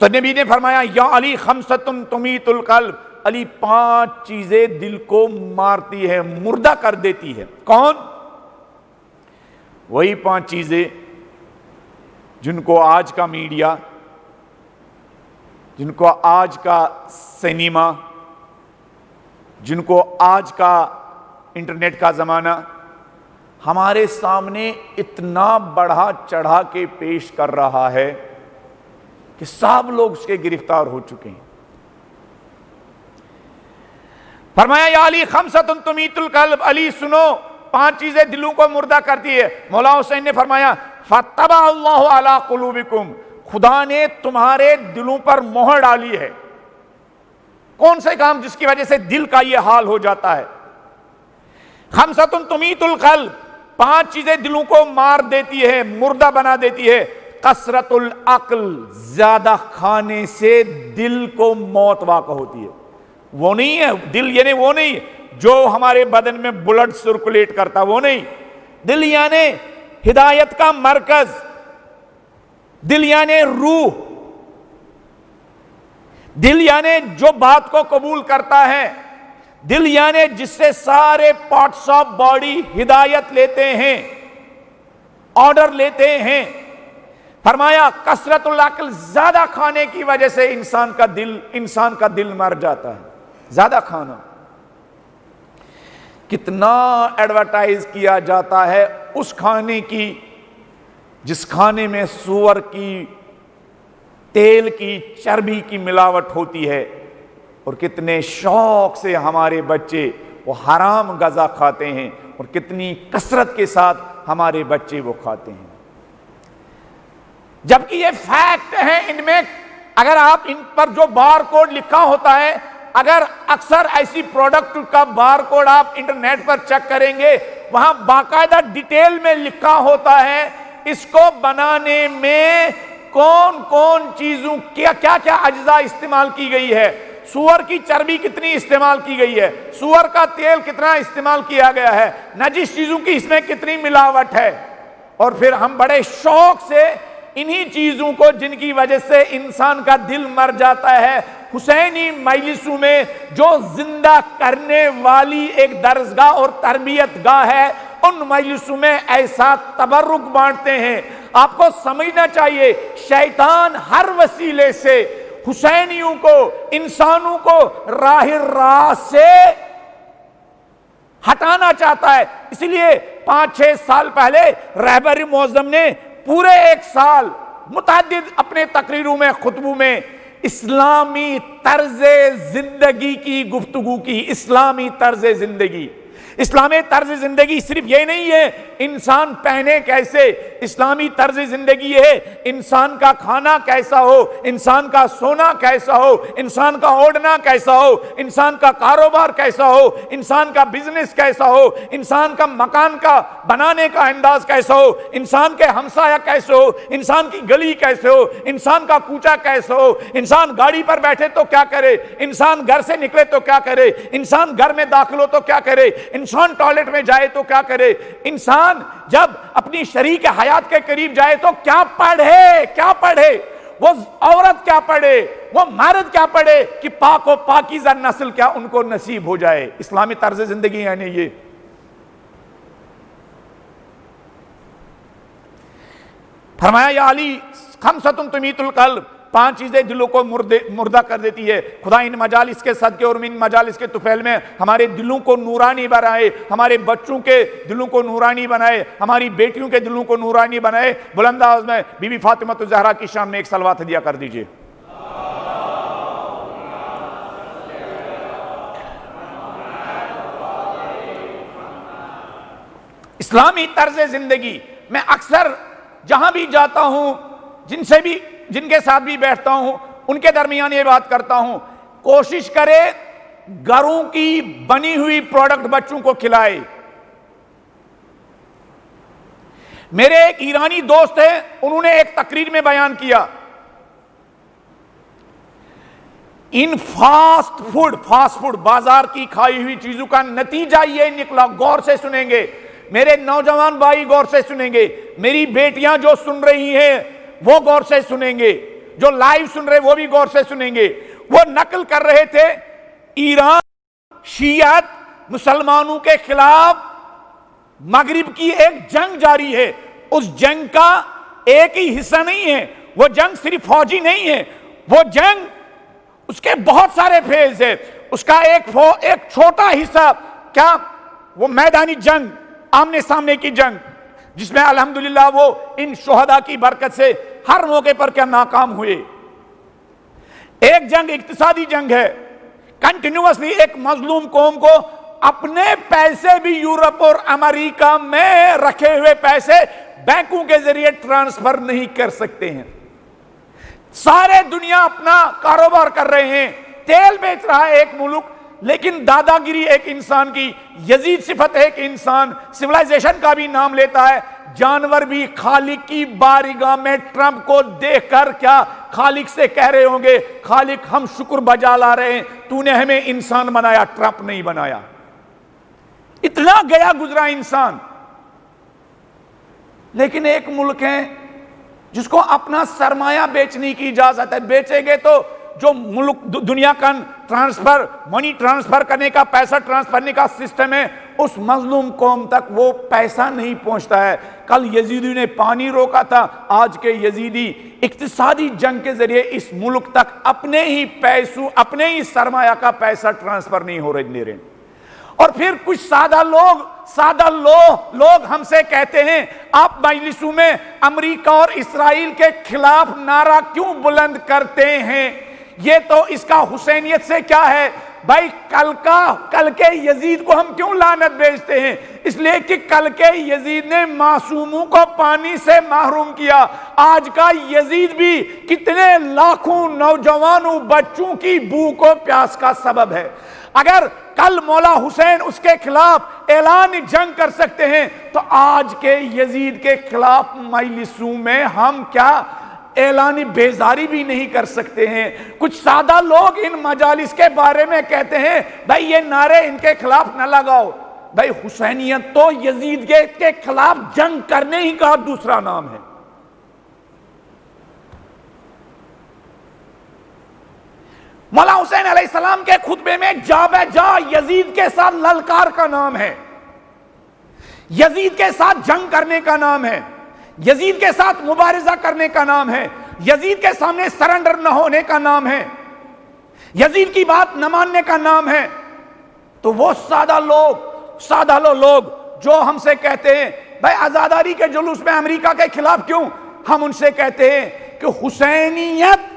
Speaker 2: تو نبی نے فرمایا یا علی خمسۃ تمیت القلب، علی 5 چیزیں دل کو مارتی ہے، مردہ کر دیتی ہے۔ کون؟ وہی 5 چیزیں جن کو آج کا میڈیا، جن کو آج کا سینما، جن کو آج کا انٹرنیٹ کا زمانہ ہمارے سامنے اتنا بڑھا چڑھا کے پیش کر رہا ہے کہ سب لوگ اس کے گرفتار ہو چکے ہیں۔ فرمایا یا علی خمسۃ تمیت القلب، علی سنو 5 چیزیں دلوں کو مردہ کرتی ہے۔ مولا حسین نے فرمایا فَطَبَعَ اللَّهُ عَلَىٰ قُلُوبِكُمْ، خدا نے تمہارے دلوں پر مہر ڈالی ہے۔ کون سے کام جس کی وجہ سے دل کا یہ حال ہو جاتا ہے؟ خمسۃ تمیت القلب، 5 چیزیں دلوں کو مار دیتی ہے، مردہ بنا دیتی ہے۔ کثرت العقل، زیادہ کھانے سے دل کو موت واقع ہوتی ہے۔ وہ نہیں ہے دل، یعنی وہ نہیں جو ہمارے بدن میں بلڈ سرکولیٹ کرتا، وہ نہیں، دل یعنی ہدایت کا مرکز، دل یعنی روح، دل یعنی جو بات کو قبول کرتا ہے، دل یعنی جس سے سارے پارٹس آف باڈی ہدایت لیتے ہیں، آرڈر لیتے ہیں۔ فرمایا کثرت العقل، زیادہ کھانے کی وجہ سے انسان کا دل مر جاتا ہے۔ زیادہ کھانا، کتنا ایڈورٹائز کیا جاتا ہے اس کھانے کی جس کھانے میں سور کی، تیل کی، چربی کی ملاوٹ ہوتی ہے، اور کتنے شوق سے ہمارے بچے وہ حرام غذا کھاتے ہیں، اور کتنی کثرت کے ساتھ ہمارے بچے وہ کھاتے ہیں، جبکہ یہ فیکٹ ہے ان میں۔ اگر آپ ان پر جو بار کوڈ لکھا ہوتا ہے، اگر اکثر ایسی پروڈکٹ کا بار کوڈ آپ انٹرنیٹ پر چیک کریں گے، وہاں باقاعدہ ڈیٹیل میں لکھا ہوتا ہے اس کو بنانے میں کون کون چیزوں کیا کیا اجزاء استعمال کی گئی ہے، سور کی چربی کتنی استعمال کی گئی ہے، سور کا تیل کتنا استعمال کیا گیا ہے، نجس چیزوں کی اس میں کتنی ملاوٹ ہے، اور پھر ہم بڑے شوق سے انہی چیزوں کو جن کی وجہ سے انسان کا دل مر جاتا ہے، حسینی مجلسوں میں جو زندہ کرنے والی ایک درسگاہ اور تربیت گاہ ہے، ان مجلسوں میں ایسا تبرک بانٹتے ہیں۔ آپ کو سمجھنا چاہیے شیطان ہر وسیلے سے حسینیوں کو، انسانوں کو راہ راست سے ہٹانا چاہتا ہے۔ اس لیے 5-6 سال پہلے رہبر معظم نے پورے 1 سال متعدد اپنے تقریروں میں، خطبوں میں اسلامی طرز زندگی کی گفتگو کی۔ اسلامی طرز زندگی، اسلامی طرز زندگی صرف یہ نہیں ہے انسان پہنے کیسے، اسلامی طرز زندگی یہ ہے انسان کا کھانا کیسا ہو، انسان کا سونا کیسا ہو، انسان کا اوڑھنا کیسا ہو، انسان کا کاروبار کیسا ہو، انسان کا بزنس کیسا ہو، انسان کا مکان کا بنانے کا انداز کیسا ہو، انسان کے ہمسایہ کیسے ہو، انسان کی گلی کیسے ہو، انسان کا کوچہ کیسے ہو، انسان گاڑی پر بیٹھے تو کیا کرے، انسان گھر سے نکلے تو کیا کرے، انسان گھر میں داخل ہو تو کیا کرے، انسان ٹوائلٹ میں جائے تو کیا کرے، انسان جب اپنی شریک حیات کے قریب جائے تو کیا پڑھے، وہ عورت کیا پڑھے، وہ مرد کیا پڑھے کہ پاک و پاکیزہ نسل کیا ان کو نصیب ہو جائے۔ اسلامی طرز زندگی یعنی یہ۔ فرمایا یا علی خمسۃ تمیت القلب، 5 چیزیں دلوں کو مردہ کر دیتی ہے۔ خدا ان مجالس کے صدقے اور ان مجالس کے طفیل میں ہمارے دلوں کو نورانی بنائے، ہمارے بچوں کے دلوں کو نورانی بنائے، ہماری بیٹیوں کے دلوں کو نورانی بنائے۔ بلند آواز میں بی بی فاطمہ الزہرا کی شان میں ایک صلوات ہدیہ کر دیجئے۔ اسلامی طرز زندگی، میں اکثر جہاں بھی جاتا ہوں، جن کے ساتھ بھی بیٹھتا ہوں، ان کے درمیان یہ بات کرتا ہوں، کوشش کرے گھروں کی بنی ہوئی پروڈکٹ بچوں کو کھلائے۔ میرے ایک ایرانی دوست ہیں، انہوں نے ایک تقریر میں بیان کیا، ان فاسٹ فوڈ بازار کی کھائی ہوئی چیزوں کا نتیجہ یہ نکلا، غور سے سنیں گے میرے نوجوان بھائی، غور سے سنیں گے میری بیٹیاں جو سن رہی ہیں وہ غور سے سنیں گے، جو لائیو سن رہے وہ بھی غور سے سنیں گے۔ وہ نقل کر رہے تھے ایران شیعت مسلمانوں کے خلاف مغرب کی ایک جنگ جاری ہے، اس جنگ کا ایک ہی حصہ نہیں ہے، وہ جنگ صرف فوجی نہیں ہے، وہ جنگ اس کے بہت سارے فیز ہے، اس کا ایک چھوٹا حصہ کیا، وہ میدانی جنگ، آمنے سامنے کی جنگ، جس میں الحمدللہ وہ ان شہداء کی برکت سے ہر موقع پر کیا ناکام ہوئے۔ ایک جنگ اقتصادی جنگ ہے، کنٹینیوسلی ایک مظلوم قوم کو اپنے پیسے بھی یورپ اور امریکہ میں رکھے ہوئے پیسے بینکوں کے ذریعے ٹرانسفر نہیں کر سکتے ہیں۔ سارے دنیا اپنا کاروبار کر رہے ہیں، تیل بیچ رہا ہے ایک ملک، لیکن دادا گیری ایک انسان کی، یزید صفت ایک انسان، سویلائزیشن کا بھی نام لیتا ہے، جانور بھی خالق کی بارگاہ میں ٹرمپ کو دیکھ کر کیا خالق سے کہہ رہے ہوں گے، خالق ہم شکر بجا لا رہے ہیں، تو نے ہمیں انسان بنایا، ٹرمپ نہیں بنایا۔ اتنا گیا گزرا انسان، لیکن ایک ملک ہے جس کو اپنا سرمایہ بیچنے کی اجازت ہے، بیچے گے تو جو ملک دنیا کا ٹرانسفر، منی ٹرانسفر کرنے کا، پیسہ ٹرانسفر کرنے کا سسٹم ہے، اس مظلوم قوم تک وہ پیسہ نہیں پہنچتا ہے۔ کل یزیدی نے پانی روکا تھا، آج کے یزیدی اقتصادی جنگ کے ذریعے اس ملک تک اپنے ہی پیسوں، اپنے ہی سرمایہ کا پیسہ ٹرانسفر نہیں ہو رہے۔ اور پھر کچھ سادہ لوگ ہم سے کہتے ہیں آپ مجلسوں میں امریکہ اور اسرائیل کے خلاف نعرہ کیوں بلند کرتے ہیں؟ یہ تو اس کا حسینیت سے کیا ہے بھائی؟ کل کے یزید کو ہم کیوں لعنت بھیجتے ہیں؟ اس لیے کہ کل کے یزید نے معصوموں کو پانی سے محروم کیا، آج کا یزید بھی کتنے لاکھوں نوجوانوں بچوں کی بھوک و پیاس کا سبب ہے۔ اگر کل مولا حسین اس کے خلاف اعلان جنگ کر سکتے ہیں تو آج کے یزید کے خلاف مجلسوں میں ہم کیا اعلان بیزاری بھی نہیں کر سکتے ہیں؟ کچھ سادہ لوگ ان مجالس کے بارے میں کہتے ہیں بھائی یہ نعرے ان کے خلاف نہ لگاؤ۔ بھائی حسینیت تو یزید کے خلاف جنگ کرنے ہی کا دوسرا نام ہے۔
Speaker 3: مولا حسین علیہ السلام کے خطبے میں جا بے جا یزید کے ساتھ للکار کا نام ہے، یزید کے ساتھ جنگ کرنے کا نام ہے، یزید کے ساتھ مبارزہ کرنے کا نام ہے، یزید کے سامنے سرنڈر نہ ہونے کا نام ہے، یزید کی بات نہ ماننے کا نام ہے۔ تو وہ سادہ لوگ جو ہم سے کہتے ہیں بھائی آزاداری کے جلوس میں امریکہ کے خلاف کیوں، ہم ان سے کہتے ہیں کہ حسینیت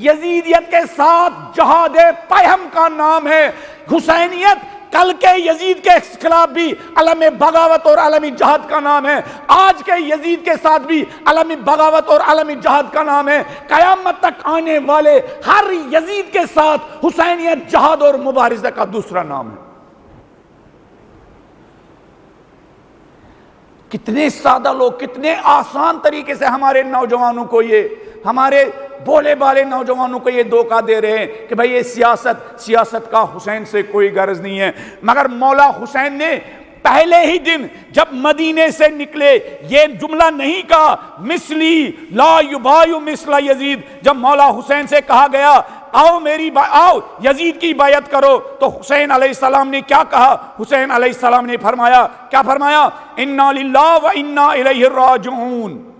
Speaker 3: یزیدیت کے ساتھ جہاد پیہم کا نام ہے۔ حسینیت کل کے یزید کے خلاف بھی علم بغاوت اور علم جہاد کا نام ہے، آج کے یزید کے ساتھ بھی علم بغاوت اور علم جہاد کا نام ہے، قیامت تک آنے والے ہر یزید کے ساتھ حسینیت جہاد اور مبارزہ کا دوسرا نام ہے۔ کتنے سادہ لوگ کتنے آسان طریقے سے ہمارے نوجوانوں کو ہمارے بولے بالے نوجوانوں کو یہ دھوکہ دے رہے ہیں کہ بھئی یہ سیاست کا حسین سے کوئی غرض نہیں ہے۔ مگر مولا حسین نے پہلے ہی دن جب مدینے سے نکلے یہ جملہ نہیں کہا مثلی لا یبایع مثل یزید۔ جب مولا حسین سے کہا گیا آؤ یزید کی بیعت کرو تو حسین علیہ السلام نے کیا کہا؟ حسین علیہ السلام نے فرمایا، کیا فرمایا؟ انا للہ و انا الیہ راجعون۔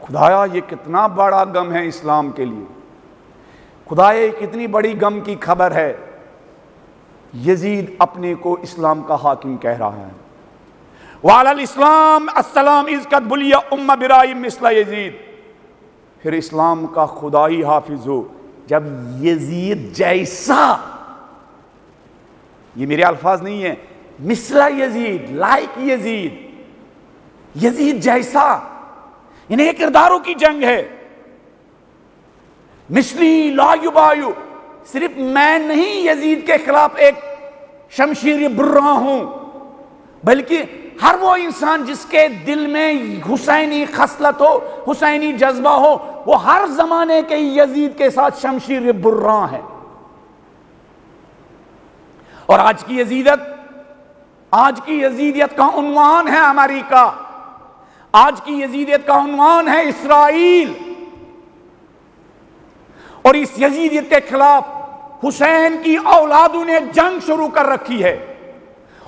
Speaker 3: خدایا یہ کتنا بڑا غم ہے اسلام کے لیے، خدایا یہ کتنی بڑی غم کی خبر ہے، یزید اپنے کو اسلام کا حاکم کہہ رہا ہے۔ وعلی الاسلام السلام اذ قد بلی برائی مثل یزید۔ پھر اسلام کا خدائی حافظ ہو جب یزید جیسا، یہ میرے الفاظ نہیں ہیں، مثل یزید، لائک یزید جیسا، یعنی یہ کرداروں کی جنگ ہے۔ مثلی لا یبایع، صرف میں نہیں یزید کے خلاف ایک شمشیر برا ہوں، بلکہ ہر وہ انسان جس کے دل میں حسینی خصلت ہو، حسینی جذبہ ہو، وہ ہر زمانے کے یزید کے ساتھ شمشیر برا ہے۔ اور آج کی یزیدیت کا عنوان ہے امریکہ، آج کی یزیدیت کا عنوان ہے اسرائیل، اور اس یزیدیت کے خلاف حسین کی اولادوں نے جنگ شروع کر رکھی ہے،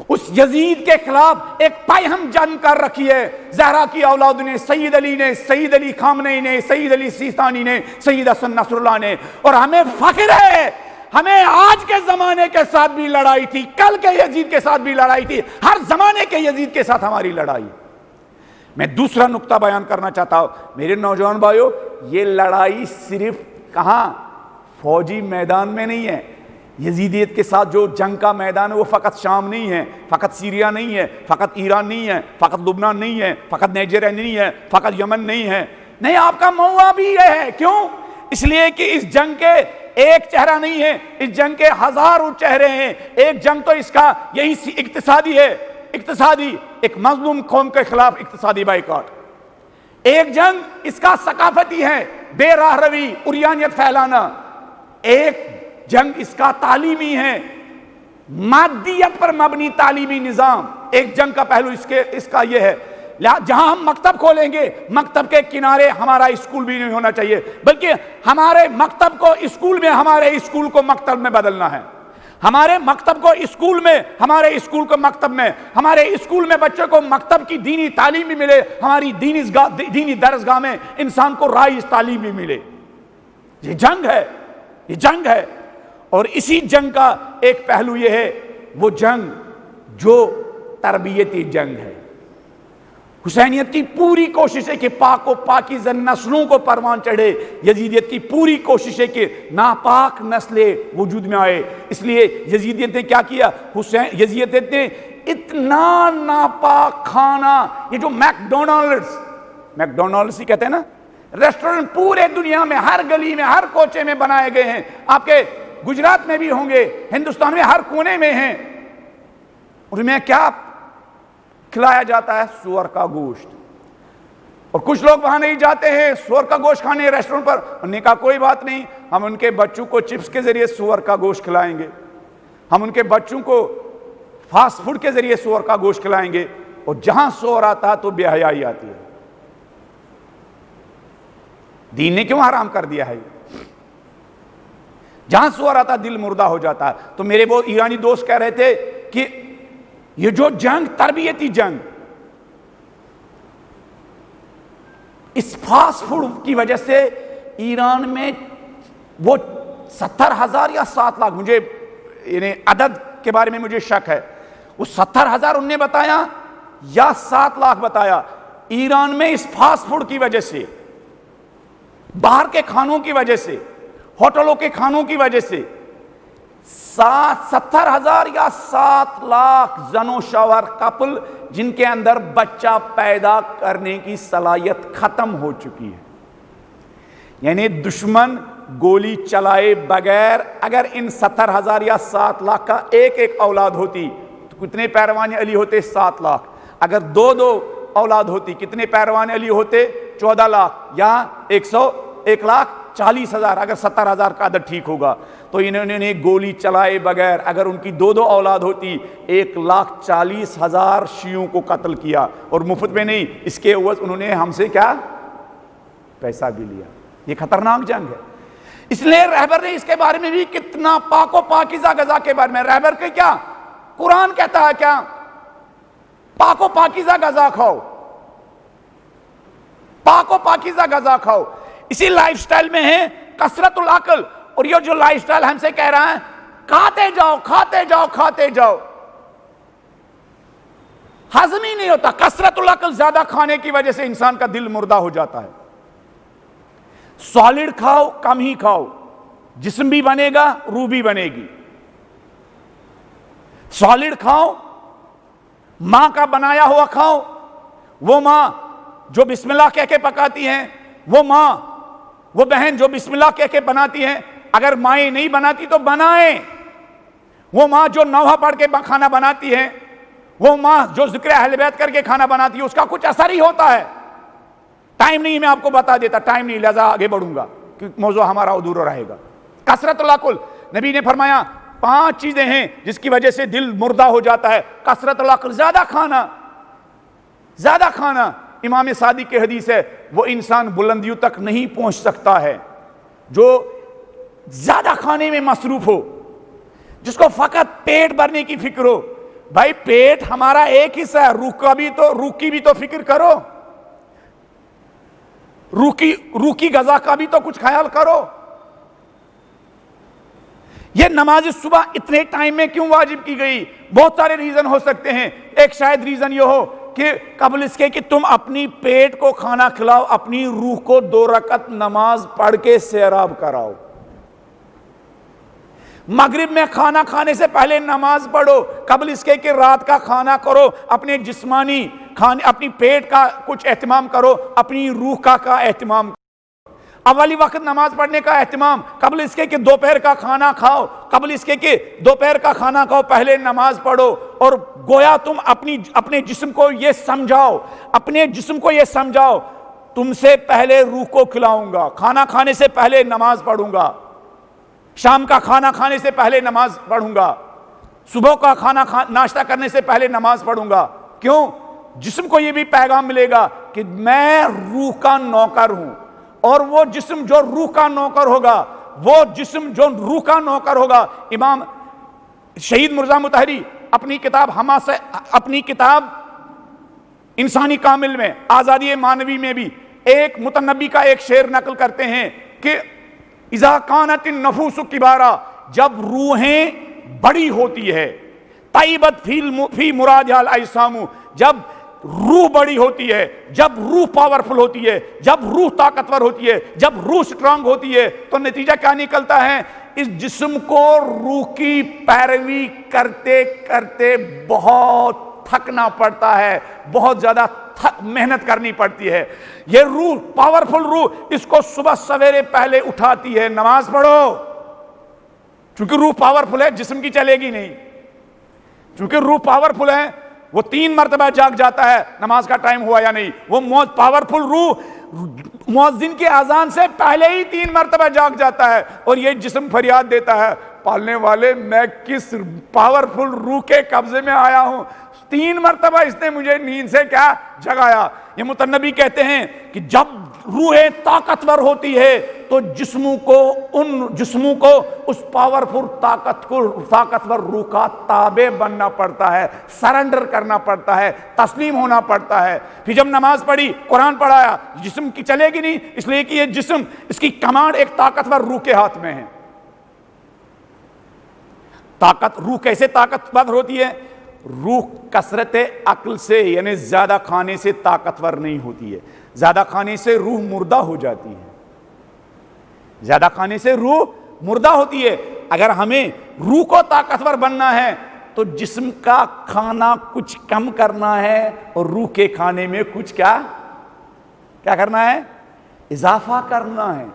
Speaker 3: اس یزید کے خلاف ایک پیہم جنگ کر رکھی ہے۔ زہرا کی اولادوں نے، سید علی نے، سید علی خامنئی نے، سید علی سیستانی نے، سید حسن نصر اللہ نے، اور ہمیں فخر ہے ہمیں آج کے زمانے کے ساتھ بھی لڑائی تھی، کل کے یزید کے ساتھ بھی لڑائی تھی، ہر زمانے کے یزید کے ساتھ ہماری لڑائی۔ میں دوسرا نقطہ بیان کرنا چاہتا ہوں میرے نوجوان بھائیوں، یہ لڑائی صرف کہاں فوجی میدان میں نہیں ہے، یزیدیت کے ساتھ جو جنگ کا میدان ہے وہ فقط شام نہیں ہے، فقط سیریا نہیں ہے، فقط ایران نہیں ہے، فقط لبنان نہیں ہے، فقط نائجیریا نہیں ہے، فقط یمن نہیں ہے، نہیں، آپ کا موضوع بھی یہ ہے۔ کیوں؟ اس لیے کہ اس جنگ کے ایک چہرہ نہیں ہے، اس جنگ کے ہزاروں چہرے ہیں۔ ایک جنگ تو اس کا یہی اقتصادی ہے، اقتصادی، ایک مظلوم قوم کے خلاف اقتصادی بائیکاٹ۔ ایک جنگ اس کا ثقافتی ہے، بے راہ روی، عریانیت پھیلانا۔ ایک جنگ اس کا تعلیمی ہے، مادیت پر مبنی تعلیمی نظام۔ ایک جنگ کا پہلو اس کا یہ ہے، جہاں ہم مکتب کھولیں گے مکتب کے کنارے ہمارا اسکول بھی نہیں ہونا چاہیے، بلکہ ہمارے مکتب کو اسکول میں، ہمارے اسکول کو مکتب میں بدلنا ہے، ہمارے مکتب کو اسکول میں، ہمارے اسکول کو مکتب میں، ہمارے اسکول میں بچوں کو مکتب کی دینی تعلیم بھی ملے، ہماری دینی درسگاہ میں انسان کو رائج تعلیم بھی ملے۔ یہ جنگ ہے، یہ جنگ ہے۔ اور اسی جنگ کا ایک پہلو یہ ہے، وہ جنگ جو تربیتی جنگ ہے۔ حسینیت کی پوری کوشش ہے کہ پاک و پاکیزہ نسلوں کو پروان چڑھے، یزیدیت کی پوری کوشش ہے کہ ناپاک نسلیں وجود میں آئے۔ اس لیے یزیدیت نے کیا کیا؟ یزیدیت نے اتنا ناپاک کھانا، یہ جو میکڈونلڈس ہی کہتے ہیں نا، ریسٹورنٹ پورے دنیا میں ہر گلی میں ہر کوچے میں بنائے گئے ہیں، آپ کے گجرات میں بھی ہوں گے، ہندوستان میں ہر کونے میں ہیں۔ ان میں کیا کھلایا جاتا ہے؟ سور کا گوشت۔ اور کچھ لوگ وہاں نہیں جاتے ہیں سور کا گوشت کھانے ریسٹورنٹ پر، انہوں نے کہا کوئی بات نہیں، ہم ان کے بچوں کو چپس کے ذریعے سور کا گوشت کھلائیں گے، ہم ان کے بچوں کو فاسٹ فوڈ کے ذریعے سور کا گوشت کھلائیں گے۔ اور جہاں سور آتا تو بے حیائی آتی ہے۔ دین نے کیوں حرام کر دیا ہے؟ جہاں سور آتا دل مردہ ہو جاتا ہے. تو میرے وہ ایرانی دوست کہہ رہے تھے کہ یہ جو جنگ، تربیتی جنگ، اس فاسٹ فوڈ کی وجہ سے ایران میں وہ 70,000 یا 7 لاکھ، مجھے یعنی عدد کے بارے میں مجھے شک ہے، وہ 70,000 انہوں نے بتایا یا 7 لاکھ بتایا، ایران میں اس فاسٹ فوڈ کی وجہ سے، باہر کے کھانوں کی وجہ سے، ہوٹلوں کے کھانوں کی وجہ سے 70,000 یا 7 لاکھ زن و شوہر کپل جن کے اندر بچہ پیدا کرنے کی صلاحیت ختم ہو چکی ہے. یعنی دشمن گولی چلائے بغیر اگر ان 70,000 یا 7 لاکھ کا ایک ایک اولاد ہوتی تو کتنے پیروان علی ہوتے؟ 7 لاکھ. اگر دو اولاد ہوتی کتنے پیروان علی ہوتے؟ 14 لاکھ یا 1,40,000 اگر 70,000 کا عدد ٹھیک ہوگا. تو انہوں نے گولی چلائے بغیر اگر ان کی 2 اولاد ہوتی 1,40,000 شیعوں کو قتل کیا، اور مفت میں نہیں، اس کے عوض انہوں نے ہم سے کیا؟ پیسہ بھی لیا. یہ خطرناک جنگ ہے. اس لیے رہبر نے اس کے بارے میں بھی کتنا پاک و پاکیزہ غذا کے بارے میں، رہبر کے کیا قرآن کہتا ہے کیا؟ پاک و پاکیزہ غذا کھاؤ، پاک و پاکیزہ غذا کھاؤ. اسی لائف سٹائل میں ہے کثرت العقل. اور یہ جو لائف سٹائل ہم سے کہہ رہا ہے کھاتے جاؤ کھاتے جاؤ کھاتے جاؤ، ہضم ہی نہیں ہوتا. کثرت العقل، زیادہ کھانے کی وجہ سے انسان کا دل مردہ ہو جاتا ہے. سالڈ کھاؤ، کم ہی کھاؤ، جسم بھی بنے گا، روح بھی بنے گی. سالڈ کھاؤ، ماں کا بنایا ہوا کھاؤ. وہ ماں جو بسم اللہ کہہ کے پکاتی ہیں، وہ ماں، وہ بہن جو بسم اللہ کہہ کے بناتی ہیں، اگر مائیں نہیں بناتی تو بنائیں. وہ ماں جو نوحہ پڑھ کے کھانا بناتی ہے، وہ ماں جو ذکر اہل بیت کر کے کھانا بناتی ہے، اس کا کچھ اثر ہی ہوتا ہے. ٹائم نہیں، میں آپ کو بتا دیتا، ٹائم نہیں، لہذا آگے بڑھوں گا کیونکہ موضوع ہمارا ادھورا رہے گا. کثرت العقل، نبی نے فرمایا 5 چیزیں ہیں جس کی وجہ سے دل مردہ ہو جاتا ہے. کثرت العقل، زیادہ کھانا، زیادہ کھانا. امام صادق کی حدیث ہے وہ انسان بلندیوں تک نہیں پہنچ سکتا ہے جو زیادہ کھانے میں مصروف ہو، جس کو فقط پیٹ بھرنے کی فکر ہو. بھائی پیٹ ہمارا ایک حصہ ہے، روح کی بھی تو فکر کرو، روح کی غذا کا بھی تو کچھ خیال کرو. یہ نماز صبح اتنے ٹائم میں کیوں واجب کی گئی؟ بہت سارے ریزن ہو سکتے ہیں. ایک شاید ریزن یہ ہو کہ قبل اس کے کہ تم اپنی پیٹ کو کھانا کھلاؤ، اپنی روح کو 2 رکعت نماز پڑھ کے سیراب کراؤ. مغرب میں کھانا کھانے سے پہلے نماز پڑھو، قبل اس کے کہ رات کا کھانا کرو، اپنے جسمانی کھانے، اپنی پیٹ کا کچھ اہتمام کرو، اپنی روح کا اہتمام کرو. اولی وقت نماز پڑھنے کا اہتمام، قبل اس کے کہ دوپہر کا کھانا کھاؤ، قبل اس کے کہ دوپہر کا کھانا کھاؤ پہلے نماز پڑھو. اور گویا تم اپنے جسم کو یہ سمجھاؤ، اپنے جسم کو یہ سمجھاؤ تم سے پہلے روح کو کھلاؤں گا، کھانا کھانے سے پہلے نماز پڑھوں گا، شام کا کھانا کھانے سے پہلے نماز پڑھوں گا، صبح کا کھانا ناشتہ کرنے سے پہلے نماز پڑھوں گا. کیوں؟ جسم کو یہ بھی پیغام ملے گا کہ میں روح کا نوکر ہوں. اور وہ جسم جو روح کا نوکر ہوگا، وہ جسم جو روح کا نوکر ہوگا. امام شہید مرزا مطہری اپنی کتاب انسانی کامل میں، آزادی مانوی میں بھی ایک متنبی کا ایک شعر نقل کرتے ہیں کہ اذا کانت النفوس کبارا، جب روحیں بڑی ہوتی ہے، طیبت فی مرادها الاجسام، جب روح بڑی ہوتی ہے، جب روح پاورفل ہوتی ہے، جب روح طاقتور ہوتی ہے، جب روح سٹرانگ ہوتی ہے، تو نتیجہ کیا نکلتا ہے؟ اس جسم کو روح کی پیروی کرتے کرتے بہت تھکنا پڑتا ہے، بہت زیادہ محنت کرنی پڑتی ہے. یہ روح، پاورفل روح، اس کو صبح سویرے پہلے اٹھاتی ہے نماز پڑھو. چونکہ روح پاورفل ہے، جسم کی چلے گی نہیں. چونکہ روح پاورفل ہے، وہ 3 مرتبہ جاگ جاتا ہے نماز کا ٹائم ہوا یا نہیں. وہ پاورفل روح مؤذن کی اذان سے پہلے ہی 3 مرتبہ جاگ جاتا ہے، اور یہ جسم فریاد دیتا ہے پالنے والے میں کس پاورفل روح کے قبضے میں آیا ہوں. 3 مرتبہ اس نے مجھے نیند سے کیا جگایا. یہ متنبی کہتے ہیں کہ جب روح طاقتور ہوتی ہے تو جسموں کو اس پاورفل طاقتور روح کا تابع بننا پڑتا ہے، سرنڈر کرنا پڑتا ہے، تسلیم ہونا پڑتا ہے۔ پھر جب نماز پڑھی، قرآن پڑھایا، جسم کی چلے گی نہیں، اس لیے کہ یہ جسم، اس کی کمانڈ ایک طاقتور روح کے ہاتھ میں ہے۔ روح کیسے طاقتور ہوتی ہے؟ روح کثرت عقل سے، یعنی زیادہ کھانے سے طاقتور نہیں ہوتی ہے، زیادہ کھانے سے روح مردہ ہو جاتی ہے، زیادہ کھانے سے روح مردہ ہوتی ہے۔ اگر ہمیں روح کو طاقتور بننا ہے تو جسم کا کھانا کچھ کم کرنا ہے اور روح کے کھانے میں کچھ کیا کرنا ہے؟ اضافہ کرنا ہے۔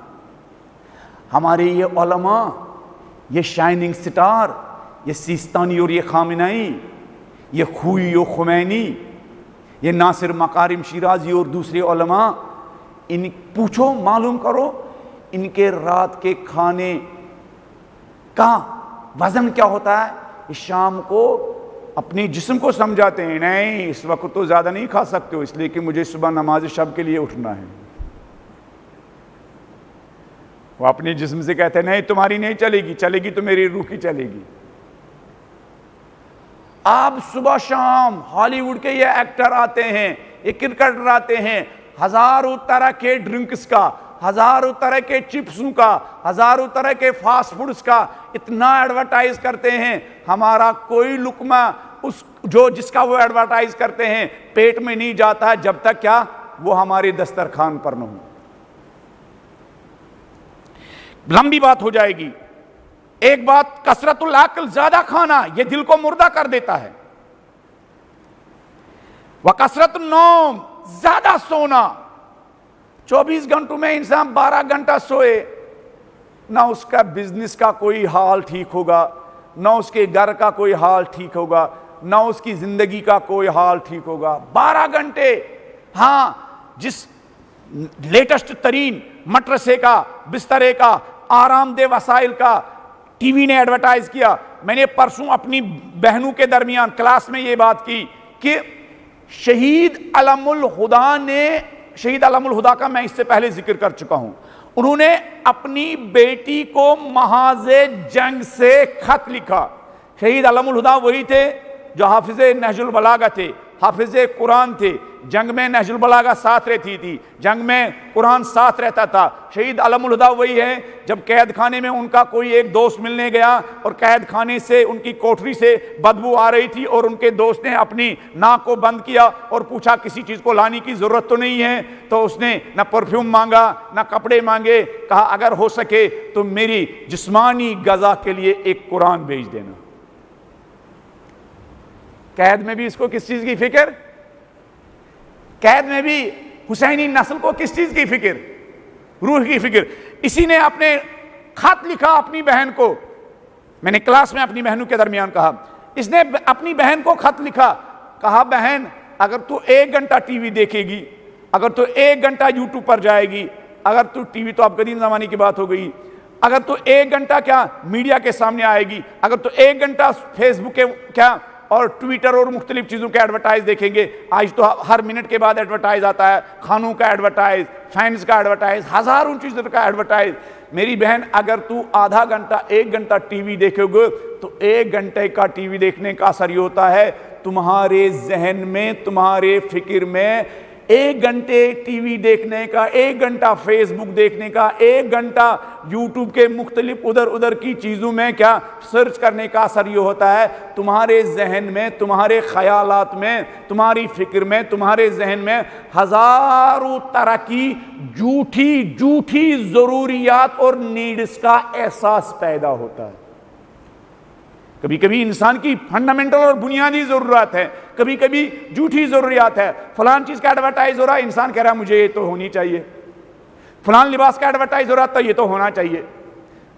Speaker 3: ہمارے یہ علماء، یہ شائننگ سٹار، یہ سیستانی اور یہ خامنئی، یہ خوئی و خمینی، یہ ناصر مکارم شیرازی اور دوسرے علماء، ان پوچھو، معلوم کرو ان کے رات کے کھانے کا وزن کیا ہوتا ہے۔ شام کو اپنے جسم کو سمجھاتے ہیں، نہیں اس وقت تو زیادہ نہیں کھا سکتے ہو، اس لیے کہ مجھے صبح نماز شب کے لیے اٹھنا ہے۔ وہ اپنے جسم سے کہتے ہیں نہیں تمہاری نہیں چلے گی تو میری روح کی چلے گی۔ آپ صبح شام ہالی ووڈ کے یہ ایکٹر آتے ہیں، یہ کرکٹر آتے ہیں، ہزاروں طرح کے ڈرنکس کا، ہزاروں طرح کے چپسوں کا، ہزاروں طرح کے فاسٹ فوڈز کا اتنا ایڈورٹائز کرتے ہیں، ہمارا کوئی لقمہ جس کا وہ ایڈورٹائز کرتے ہیں پیٹ میں نہیں جاتا ہے جب تک کیا وہ ہمارے دسترخوان پر نہ ہو۔ لمبی بات ہو جائے گی۔ ایک بات، کثرت العقل، زیادہ کھانا یہ دل کو مردہ کر دیتا ہے۔ وکثرت النوم، زیادہ سونا، 24 گھنٹوں میں انسان 12 گھنٹہ سوئے، نہ اس کا بزنس کا کوئی حال ٹھیک ہوگا، نہ اس کے گھر کا کوئی حال ٹھیک ہوگا، نہ اس کی زندگی کا کوئی حال ٹھیک ہوگا۔ 12 گھنٹے، ہاں جس لیٹسٹ ترین مٹرسے کا، بسترے کا، آرام دہ وسائل کا ٹی وی نے ایڈورٹائز کیا۔ میں نے پرسوں اپنی بہنوں کے درمیان کلاس میں یہ بات کی کہ شہید علم الہدا کا میں اس سے پہلے ذکر کر چکا ہوں، انہوں نے اپنی بیٹی کو محاذ جنگ سے خط لکھا۔ شہید علم الہدا وہی تھے جو حافظ نہج البلاغہ تھے، حافظ قرآن تھے، جنگ میں نہج البلاغہ ساتھ رہتی تھی، جنگ میں قرآن ساتھ رہتا تھا۔ شہید علم الہدا وہی ہے جب قید خانے میں ان کا کوئی ایک دوست ملنے گیا اور قید خانے سے ان کی کوٹری سے بدبو آ رہی تھی اور ان کے دوست نے اپنی ناک کو بند کیا اور پوچھا کسی چیز کو لانے کی ضرورت تو نہیں ہے، تو اس نے نہ پرفیوم مانگا نہ کپڑے مانگے، کہا اگر ہو سکے تو میری جسمانی غذا کے لیے ایک قرآن بھیج دینا۔ قید میں بھی اس کو کس چیز کی فکر؟ قید میں بھی حسینی نسل کو کس چیز کی فکر؟ روح کی فکر۔ اسی نے اپنے خط لکھا اپنی بہن کو، میں نے کلاس میں اپنی بہنوں کے درمیان کہا، اس نے اپنی بہن کو خط لکھا، کہا بہن اگر تو 1 گھنٹہ ٹی وی دیکھے گی، اگر تو 1 گھنٹہ یوٹیوب پر جائے گی، اگر تو ٹی وی تو اب قدیم زمانے کی بات ہو گئی، اگر تو 1 گھنٹہ کیا میڈیا کے سامنے آئے گی، اگر تو 1 گھنٹہ فیس بک کے کیا اور ٹویٹر اور مختلف چیزوں کے ایڈورٹائز دیکھیں گے، آج تو ہر منٹ کے بعد ایڈورٹائز آتا ہے، کھانوں کا ایڈورٹائز، فینس کا ایڈورٹائز، ہزاروں چیزوں کا ایڈورٹائز۔ میری بہن اگر تو آدھا گھنٹہ 1 گھنٹہ ٹی وی دیکھو گے تو 1 گھنٹے کا ٹی وی دیکھنے کا اثر یہ ہوتا ہے تمہارے ذہن میں، تمہارے فکر میں 1 گھنٹے ٹی وی دیکھنے کا، 1 گھنٹہ فیس بک دیکھنے کا، 1 گھنٹہ یوٹیوب کے مختلف ادھر کی چیزوں میں کیا سرچ کرنے کا اثر یہ ہوتا ہے تمہارے ذہن میں، تمہارے خیالات میں، تمہاری فکر میں، تمہارے ذہن میں ہزاروں طرح کی جھوٹی ضروریات اور نیڈز کا احساس پیدا ہوتا ہے۔ کبھی کبھی انسان کی فنڈامنٹل اور بنیادی ضرورت ہے، کبھی کبھی جھوٹی ضروریات ہے۔ فلان چیز کا ایڈورٹائز ہو رہا ہے، انسان کہہ رہا ہے مجھے یہ تو ہونی چاہیے۔ فلان لباس کا ایڈورٹائز ہو رہا تو یہ تو ہونا چاہیے۔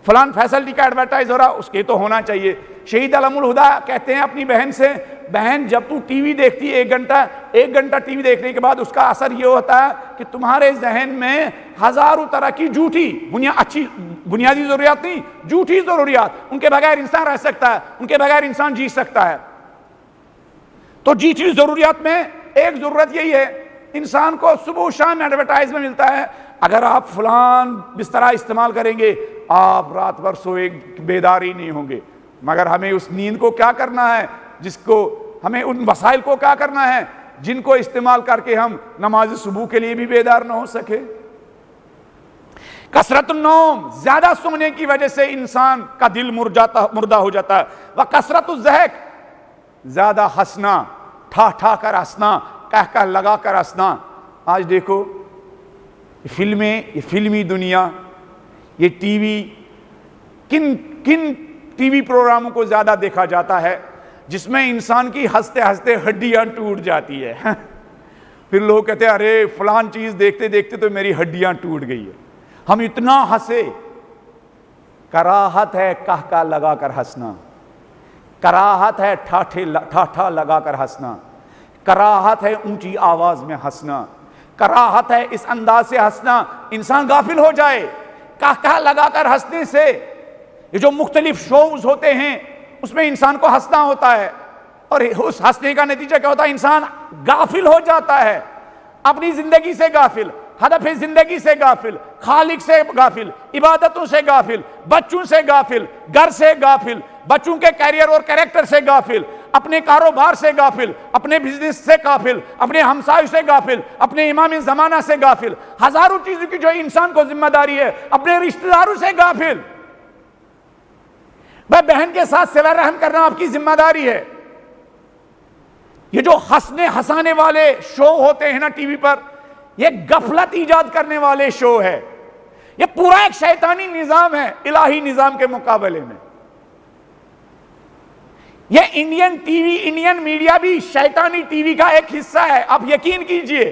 Speaker 3: فلان فیسلٹی کا ایڈورٹائز ہو رہا اس کے تو ہونا چاہیے۔ شہید علم الہدا کہتے ہیں اپنی بہن سے، بہن جب تو ٹی وی دیکھتی 1 گھنٹہ ٹی وی دیکھنے کے بعد اس کا اثر یہ ہوتا ہے کہ تمہارے ذہن میں ہزاروں طرح کی جھوٹی اچھی بنیادی ضروریات نہیں، جھوٹی ضروریات، ان کے بغیر انسان رہ سکتا ہے، ان کے بغیر انسان جی سکتا ہے۔ تو جھوٹی ضروریات میں ایک ضرورت یہی ہے، انسان کو صبح و شام ایڈورٹائز میں ملتا ہے اگر آپ فلان بسترا استعمال کریں گے آپ رات بھر سوئے بیدار ہی نہیں ہوں گے، مگر ہمیں اس نیند کو کیا کرنا ہے، جس کو ہمیں ان وسائل کو کیا کرنا ہے جن کو استعمال کر کے ہم نماز صبح کے لیے بھی بیدار نہ ہو سکے۔ کثرت النوم، زیادہ سونے کی وجہ سے انسان کا دل مردہ ہو جاتا ہے۔ وکثرت الضحک، زیادہ ہنسنا، ٹھا ٹھا کر ہنسنا، کہہ کہہ لگا کر ہنسنا۔ آج دیکھو فلمیں، یہ فلمی دنیا، یہ ٹی وی، کن ٹی وی پروگراموں کو زیادہ دیکھا جاتا ہے جس میں انسان کی ہنستے ہنستے ہڈیاں ٹوٹ جاتی ہے۔ پھر لوگ کہتے ہیں ارے فلان چیز دیکھتے دیکھتے تو میری ہڈیاں ٹوٹ گئی ہے، ہم اتنا ہنسے۔ کراہت ہے کہہ کہہ لگا کر ہنسنا، کراہت ہے ٹھا لگا کر ہنسنا، کراہت ہے اونچی آواز میں ہنسنا، کراہت ہے اس انداز سے ہنسنا انسان غافل ہو جائے۔ کہہ لگا کر ہنسنے سے یہ جو مختلف شوز ہوتے ہیں اس میں انسان کو ہنسنا ہوتا ہے، اور اس ہنسنے کا نتیجہ کیا ہوتا ہے، انسان غافل ہو جاتا ہے، اپنی زندگی سے غافل، ہدف زندگی سے غافل، خالق سے غافل، عبادتوں سے غافل، بچوں سے غافل، گھر سے غافل، بچوں کے کیریئر اور کریکٹر سے غافل، اپنے کاروبار سے غافل، اپنے بزنس سے غافل، اپنے ہمسایوں سے غافل، اپنے امام زمانہ سے غافل، ہزاروں چیزوں کی جو انسان کو ذمہ داری ہے، اپنے رشتہ داروں سے غافل۔ بھائی بہن کے ساتھ صلہ رحم کرنا آپ کی ذمہ داری ہے۔ یہ جو ہنسانے والے شو ہوتے ہیں نا ٹی وی پر، یہ غفلت ایجاد کرنے والے شو ہے، یہ پورا ایک شیطانی نظام ہے الہی نظام کے مقابلے میں۔ یہ Indian T V, Indian media بھی شیطانی ٹی وی کا ایک حصہ ہے، آپ یقین کیجئے۔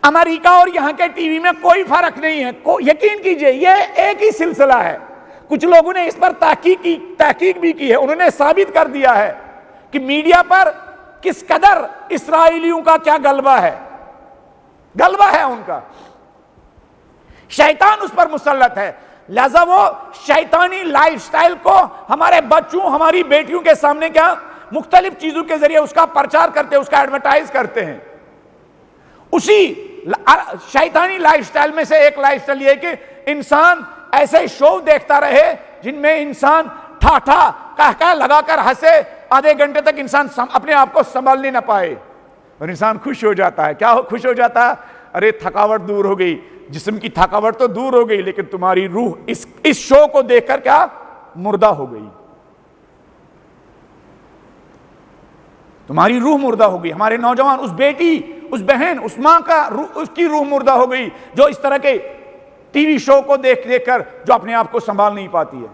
Speaker 3: امریکہ اور یہاں کے ٹی وی میں کوئی فرق نہیں ہے، یقین کیجئے یہ ایک ہی سلسلہ ہے۔ کچھ لوگوں نے اس پر تحقیق بھی کی ہے، انہوں نے ثابت کر دیا ہے کہ میڈیا پر کس قدر اسرائیلیوں کا کیا غلبہ ہے ان کا، شیطان اس پر مسلط ہے، لہذا وہ شیطانی لائف سٹائل کو ہمارے بچوں، ہماری بیٹیوں کے سامنے کیا مختلف چیزوں کے ذریعے اس کا پرچار کرتے ہیں، اس کا ایڈورٹائز کرتے ہیں۔ اسی شیطانی لائف سٹائل میں سے ایک لائف سٹائل یہ ہے کہ انسان ایسے شو دیکھتا رہے جن میں انسان ٹھا کہہ لگا کر ہنسے، آدھے گھنٹے تک انسان اپنے آپ کو سنبھالنے نہ پائے، اور انسان خوش ہو جاتا ہے۔ کیا خوش ہو جاتا ہے؟ ارے تھکاوٹ دور ہو گئی، جسم کی تھکاوٹ تو دور ہو گئی لیکن تمہاری روح اس شو کو دیکھ کر کیا مردہ ہو گئی، تمہاری روح مردہ ہو گئی۔ ہمارے نوجوان، اس بیٹی، اس بہن، اس ماں کا اس کی روح مردہ ہو گئی جو اس طرح کے ٹی وی شو کو دیکھ کر جو اپنے آپ کو سنبھال نہیں پاتی ہے۔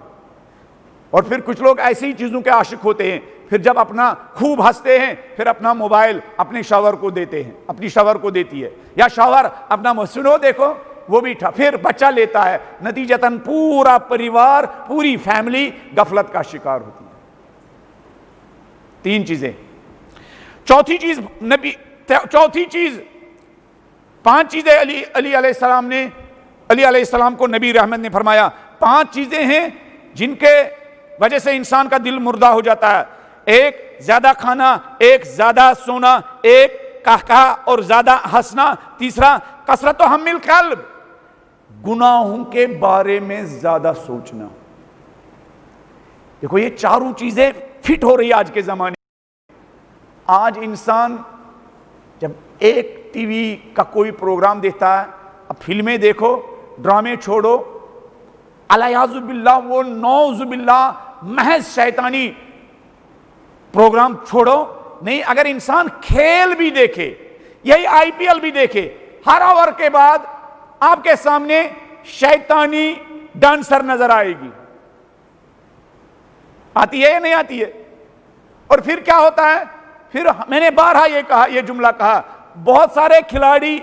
Speaker 3: اور پھر کچھ لوگ ایسی چیزوں کے عاشق ہوتے ہیں، پھر جب اپنا خوب ہنستے ہیں پھر اپنا موبائل اپنے شوہر کو دیتے ہیں، اپنی شوہر کو دیتی ہے، یا شوہر اپنا سنو دیکھو وہ بھی پھر بچہ لیتا ہے، نتیجتاً پورا پریوار، پوری فیملی غفلت کا شکار ہوتی ہے۔ تین چیزیں۔ چوتھی چیز، پانچ چیزیں علی علیہ السلام کو نبی رحمت نے فرمایا، پانچ چیزیں ہیں جن کے وجہ سے انسان کا دل مردہ ہو جاتا ہے۔ ایک زیادہ کھانا، ایک زیادہ سونا، ایک کہا اور زیادہ ہنسنا، تیسرا کثرت و حمل قلب، گناہوں کے بارے میں زیادہ سوچنا۔ دیکھو یہ چاروں چیزیں فٹ ہو رہی آج کے زمانے میں۔ آج انسان جب ایک ٹی وی کا کوئی پروگرام دیکھتا ہے، اب فلمیں دیکھو، ڈرامے چھوڑو، الیاذ باللہ وہ نعوذ باللہ محض شیطانی پروگرام چھوڑو، نہیں اگر انسان کھیل بھی دیکھے، یہی آئی پی ایل بھی دیکھے، ہر اوور کے بعد آپ کے سامنے شیطانی ڈانسر نظر آئے گی، آتی ہے یا نہیں آتی ہے؟ اور پھر کیا ہوتا ہے؟ پھر میں نے بارہا یہ جملہ کہا، بہت سارے کھلاڑی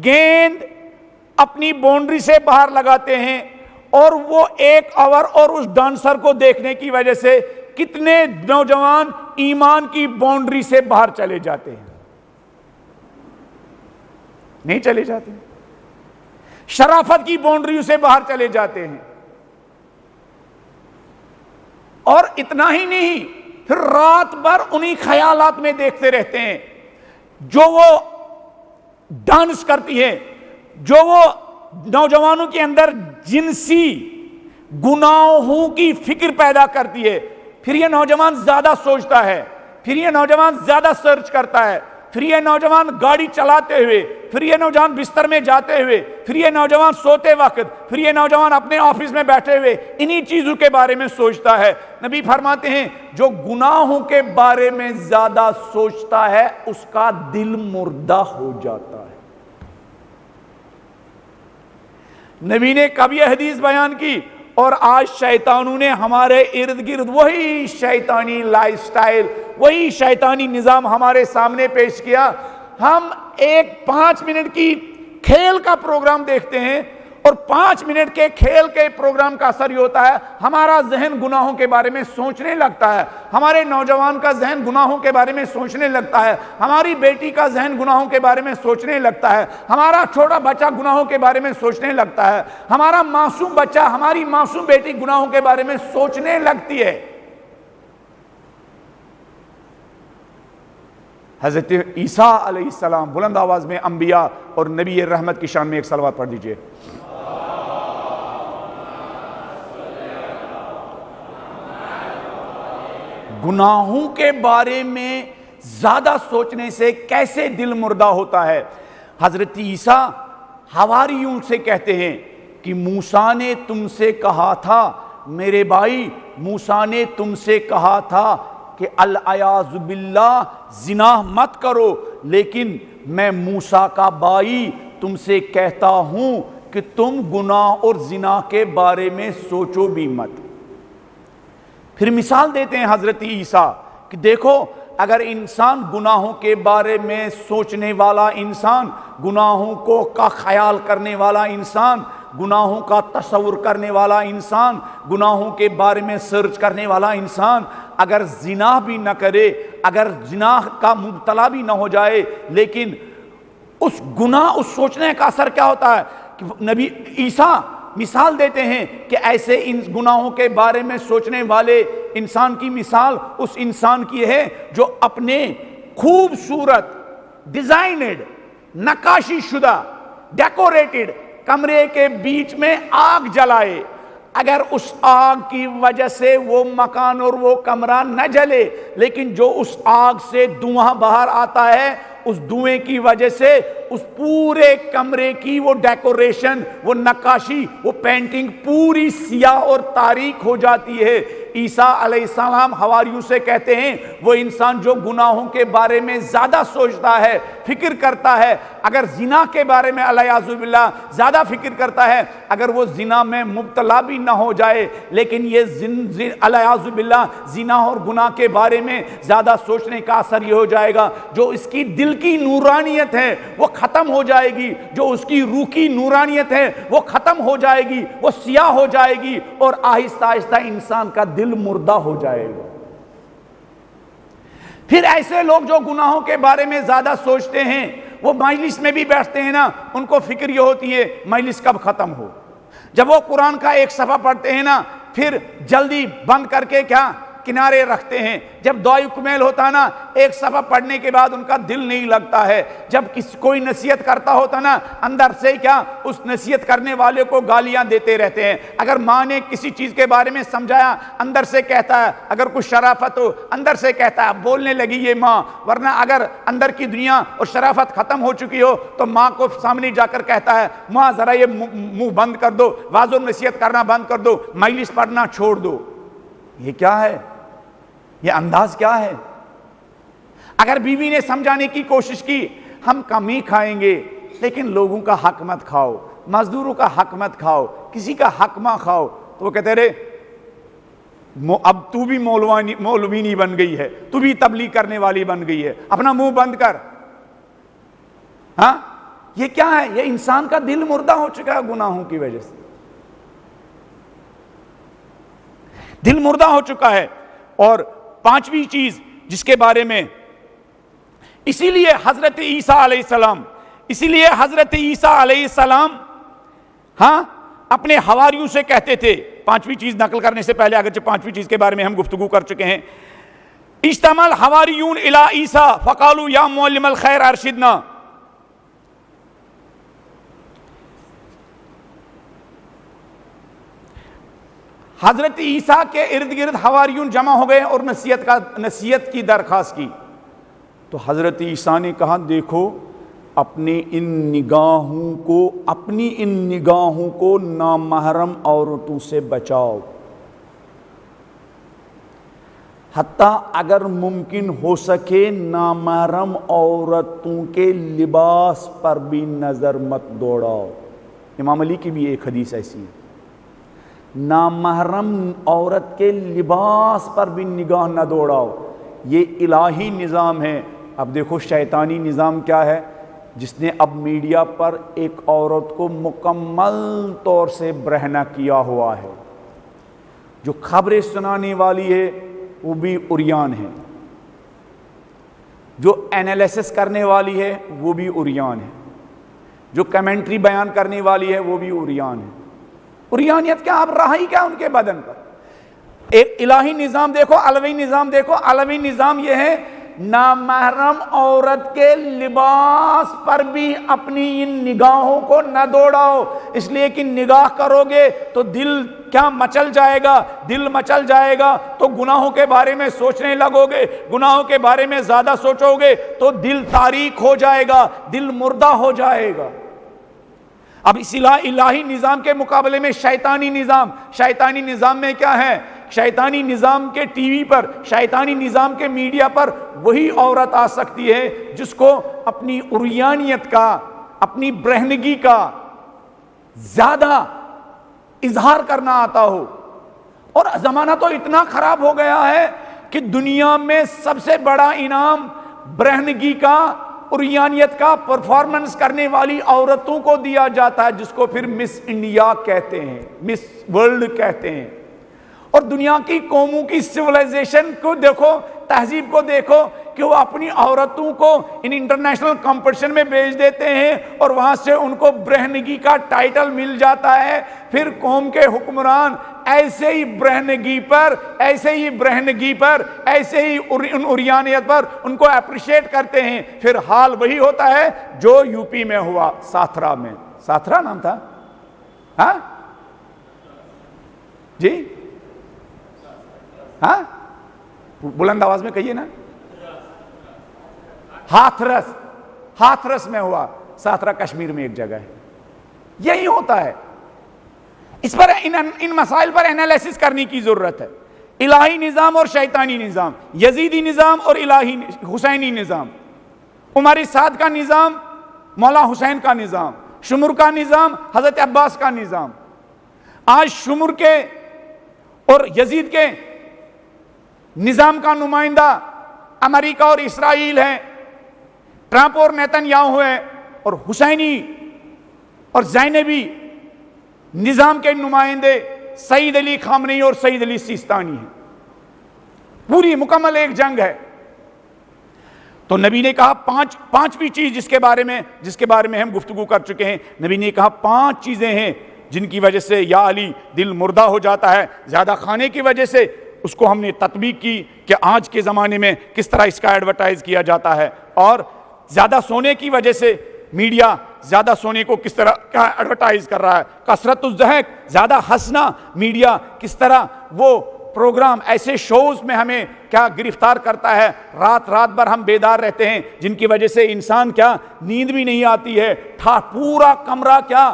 Speaker 3: گیند اپنی باؤنڈری سے باہر لگاتے ہیں، اور وہ ایک اوور اور اس ڈانسر کو دیکھنے کی وجہ سے کتنے نوجوان ایمان کی باؤنڈری سے باہر چلے جاتے ہیں، نہیں چلے جاتے، شرافت کی باؤنڈریوں سے باہر چلے جاتے ہیں۔ اور اتنا ہی نہیں، پھر رات بھر انہی خیالات میں دیکھتے رہتے ہیں جو وہ ڈانس کرتی ہے، جو وہ نوجوانوں کے اندر جنسی گناہوں کی فکر پیدا کرتی ہے، پھر یہ نوجوان زیادہ سوچتا ہے، پھر یہ نوجوان زیادہ سرچ کرتا ہے، پھر یہ نوجوان گاڑی چلاتے ہوئے، پھر یہ نوجوان بستر میں جاتے ہوئے، پھر یہ نوجوان سوتے وقت، پھر یہ نوجوان اپنے آفس میں بیٹھے ہوئے انہی چیزوں کے بارے میں سوچتا ہے۔ نبی فرماتے ہیں جو گناہوں کے بارے میں زیادہ سوچتا ہے اس کا دل مردہ ہو جاتا ہے۔ نبی نے کبھی حدیث بیان کی، اور آج شیطانوں نے ہمارے ارد گرد وہی شیطانی لائف سٹائل، وہی شیطانی نظام ہمارے سامنے پیش کیا۔ ہم ایک 5 منٹ کی کھیل کا پروگرام دیکھتے ہیں، اور 5 منٹ کے کھیل کے پروگرام کا اثر یہ ہوتا ہے ہمارا ذہن گناہوں کے بارے میں سوچنے لگتا ہے، ہمارے نوجوان کا ذہن گناہوں کے بارے میں سوچنے لگتا ہے، ہماری بیٹی کا ذہن گناہوں کے بارے میں سوچنے لگتا ہے، ہمارا چھوٹا بچہ گناہوں کے بارے میں سوچنے لگتا ہے، ہمارا معصوم بچہ، ہماری معصوم بیٹی گناہوں کے بارے میں سوچنے لگتی ہے۔ حضرت عیسیٰ علیہ السلام، بلند آواز میں انبیاء اور نبی رحمت کی شان میں ایک صلوات پڑھ دیجئے۔ گناہوں کے بارے میں زیادہ سوچنے سے کیسے دل مردہ ہوتا ہے؟ حضرت عیسیٰ حواریوں سے کہتے ہیں کہ موسیٰ نے تم سے کہا تھا، میرے بھائی موسیٰ نے تم سے کہا تھا کہ العیاذ باللہ زنا مت کرو، لیکن میں موسیٰ کا بھائی تم سے کہتا ہوں کہ تم گناہ اور زنا کے بارے میں سوچو بھی مت۔ پھر مثال دیتے ہیں حضرت عیسیٰ کہ دیکھو اگر انسان گناہوں کے بارے میں سوچنے والا انسان، گناہوں کو کا خیال کرنے والا انسان، گناہوں کا تصور کرنے والا انسان، گناہوں کے بارے میں سرچ کرنے والا انسان اگر زنا بھی نہ کرے، اگر زنا کا مبتلا بھی نہ ہو جائے، لیکن اس گناہ، اس سوچنے کا اثر کیا ہوتا ہے کہ نبی عیسیٰ مثال دیتے ہیں کہ ایسے ان گناہوں کے بارے میں سوچنے والے انسان کی مثال اس انسان کی ہے جو اپنے خوبصورت ڈیزائنڈ، نقاشی شدہ، ڈیکوریٹڈ کمرے کے بیچ میں آگ جلائے۔ اگر اس آگ کی وجہ سے وہ مکان اور وہ کمرہ نہ جلے، لیکن جو اس آگ سے دھواں باہر آتا ہے، اس دھوئیں کی وجہ سے اس پورے کمرے کی وہ ڈیکوریشن، وہ نقاشی، وہ پینٹنگ پوری سیاہ اور تاریک ہو جاتی ہے۔ عیسیٰ علیہ السلام حواریوں سے کہتے ہیں وہ انسان جو گناہوں کے بارے میں زیادہ سوچتا ہے، فکر کرتا ہے، اگر زنا کے بارے میں الیاذ باللہ زیادہ فکر کرتا ہے، اگر وہ زنا میں مبتلا بھی نہ ہو جائے، لیکن یہ الیاذ باللہ زنا اور گناہ کے بارے میں زیادہ سوچنے کا اثر یہ ہو جائے گا جو اس کی دل کی نورانیت ہے وہ ختم ہو جائے گی، جو اس کی روح کی نورانیت ہے وہ ختم ہو جائے گی، وہ سیاہ ہو جائے گی، اور آہستہ آہستہ انسان کا دل مردہ ہو جائے گا۔ پھر ایسے لوگ جو گناہوں کے بارے میں زیادہ سوچتے ہیں، وہ مجلس میں بھی بیٹھتے ہیں نا، ان کو فکر یہ ہوتی ہے مجلس کب ختم ہو۔ جب وہ قرآن کا ایک صفحہ پڑھتے ہیں نا، پھر جلدی بند کر کے کیا کنارے رکھتے ہیں۔ جب دعائے کمیل ہوتا نا، ایک صفحہ پڑھنے کے بعد ان کا دل نہیں لگتا ہے۔ جب کوئی نصیحت کرتا ہوتا نا، اندر سے کیا اس نصیحت کرنے والے کو گالیاں دیتے رہتے ہیں۔ اگر ماں نے کسی چیز کے بارے میں سمجھایا، اندر سے کہتا ہے، اگر کچھ شرافت ہو اندر سے کہتا ہے بولنے لگی یہ ماں، ورنہ اگر اندر کی دنیا اور شرافت ختم ہو چکی ہو تو ماں کو سامنے جا کر کہتا ہے ماں ذرا یہ منہ بند کر دو، واعظ و نصیحت کرنا بند کر دو، مجلس پڑھنا چھوڑ دو۔ یہ کیا ہے؟ یہ انداز کیا ہے؟ اگر بیوی نے سمجھانے کی کوشش کی ہم کم ہی کھائیں گے، لیکن لوگوں کا حق مت کھاؤ، مزدوروں کا حق مت کھاؤ، کسی کا حق مت کھاؤ، تو وہ کہتے رہے اب تو بھی مولوینی بن گئی ہے، تو بھی تبلیغ کرنے والی بن گئی ہے، اپنا منہ بند کر۔ ہاں یہ کیا ہے؟ یہ انسان کا دل مردہ ہو چکا ہے گناہوں کی وجہ سے، دل مردہ ہو چکا ہے۔ اور پانچویں چیز جس کے بارے میں اسی لیے حضرت عیسیٰ علیہ السلام ہاں اپنے حواریوں سے کہتے تھے، پانچویں چیز نقل کرنے سے پہلے اگرچہ پانچویں چیز کے بارے میں ہم گفتگو کر چکے ہیں، اجتمع الحواریون الی عیسیٰ فقالوا یا معلم الخیر ارشدنا، حضرت عیسیٰ کے ارد گرد حواریون جمع ہو گئے اور نصیحت کی درخواست کی. تو حضرت عیسیٰ نے کہا دیکھو اپنی ان نگاہوں کو نامحرم عورتوں سے بچاؤ، حتیٰ اگر ممکن ہو سکے نامحرم عورتوں کے لباس پر بھی نظر مت دوڑاؤ. امام علی کی بھی ایک حدیث ایسی ہے، نامحرم عورت کے لباس پر بھی نگاہ نہ دوڑاؤ. یہ الہی نظام ہے. اب دیکھو شیطانی نظام کیا ہے، جس نے اب میڈیا پر ایک عورت کو مکمل طور سے برہنہ کیا ہوا ہے. جو خبریں سنانے والی ہے وہ بھی عریان ہے، جو اینالیسس کرنے والی ہے وہ بھی عریان ہے، جو کمنٹری بیان کرنے والی ہے وہ بھی عریان ہے. عریانیت کیا، اب رہا ہی کیا ان کے بدن پر. ایک الہی نظام دیکھو، علوی نظام دیکھو. علوی نظام یہ ہے نامحرم عورت کے لباس پر بھی اپنی ان نگاہوں کو نہ دوڑاؤ، اس لیے کہ نگاہ کرو گے تو دل کیا مچل جائے گا. دل مچل جائے گا تو گناہوں کے بارے میں سوچنے لگو گے، گناہوں کے بارے میں زیادہ سوچو گے تو دل تاریک ہو جائے گا، دل مردہ ہو جائے گا. اب اس الہی نظام کے مقابلے میں شیطانی نظام میں کیا ہے؟ شیطانی نظام کے ٹی وی پر، شیطانی نظام کے میڈیا پر وہی عورت آ سکتی ہے جس کو اپنی عریانیت کا، اپنی برہنگی کا زیادہ اظہار کرنا آتا ہو. اور زمانہ تو اتنا خراب ہو گیا ہے کہ دنیا میں سب سے بڑا انعام برہنگی کا، عریانیت کا پرفارمنس کرنے والی عورتوں کو دیا جاتا ہے، جس کو پھر مس انڈیا کہتے ہیں، مس ورلڈ کہتے ہیں. اور دنیا کی قوموں کی سویلائزیشن کو دیکھو، تہذیب کو دیکھو کہ وہ اپنی عورتوں کو ان انٹرنیشنل کمپٹیشن میں بھیج دیتے ہیں اور وہاں سے ان کو برہنگی کا ٹائٹل مل جاتا ہے. پھر قوم کے حکمران ایسے ہی برہنگی پر، ایسے ہی عریانیت پر ان کو اپریشیٹ کرتے ہیں. پھر حال وہی ہوتا ہے جو یو پی میں ہوا، ساتھرا میں. ساتھرا نام تھا، ہاں جی، ہاں بلند آواز میں کہیے نا. ہاتھرس میں ہوا. ساتھرا کشمیر میں ایک جگہ ہے. یہی ہوتا ہے. اس پر ان مسائل پر انالیسس کرنے کی ضرورت ہے. الہی نظام اور شیطانی نظام، یزیدی نظام اور الہی حسینی نظام، عمر سعد کا نظام، مولا حسین کا نظام، شمر کا نظام، حضرت عباس کا نظام. آج شمر کے اور یزید کے نظام کا نمائندہ امریکہ اور اسرائیل ہے، ٹرمپ اور نیتن یاہو ہے، اور حسینی اور زینبی نظام کے نمائندے سعید علی خامنئی اور سعید علی سیستانی ہیں. پوری مکمل ایک جنگ ہے. تو نبی نے کہا پانچویں چیز جس کے بارے میں ہم گفتگو کر چکے ہیں. نبی نے کہا 5 چیزیں ہیں جن کی وجہ سے یا علی دل مردہ ہو جاتا ہے. زیادہ کھانے کی وجہ سے اس کو ہم نے تطبیق کی کہ آج کے زمانے میں کس طرح اس کا ایڈورٹائز کیا جاتا ہے، اور زیادہ سونے کی وجہ سے میڈیا زیادہ سونے کو کس طرح کا ایڈورٹائز کر رہا ہے. کثرت الضحک، زیادہ ہنسنا، میڈیا کس طرح وہ پروگرام، ایسے شوز میں ہمیں کیا گرفتار کرتا ہے. رات بھر ہم بیدار رہتے ہیں جن کی وجہ سے انسان کیا نیند بھی نہیں آتی ہے. پورا کمرہ کیا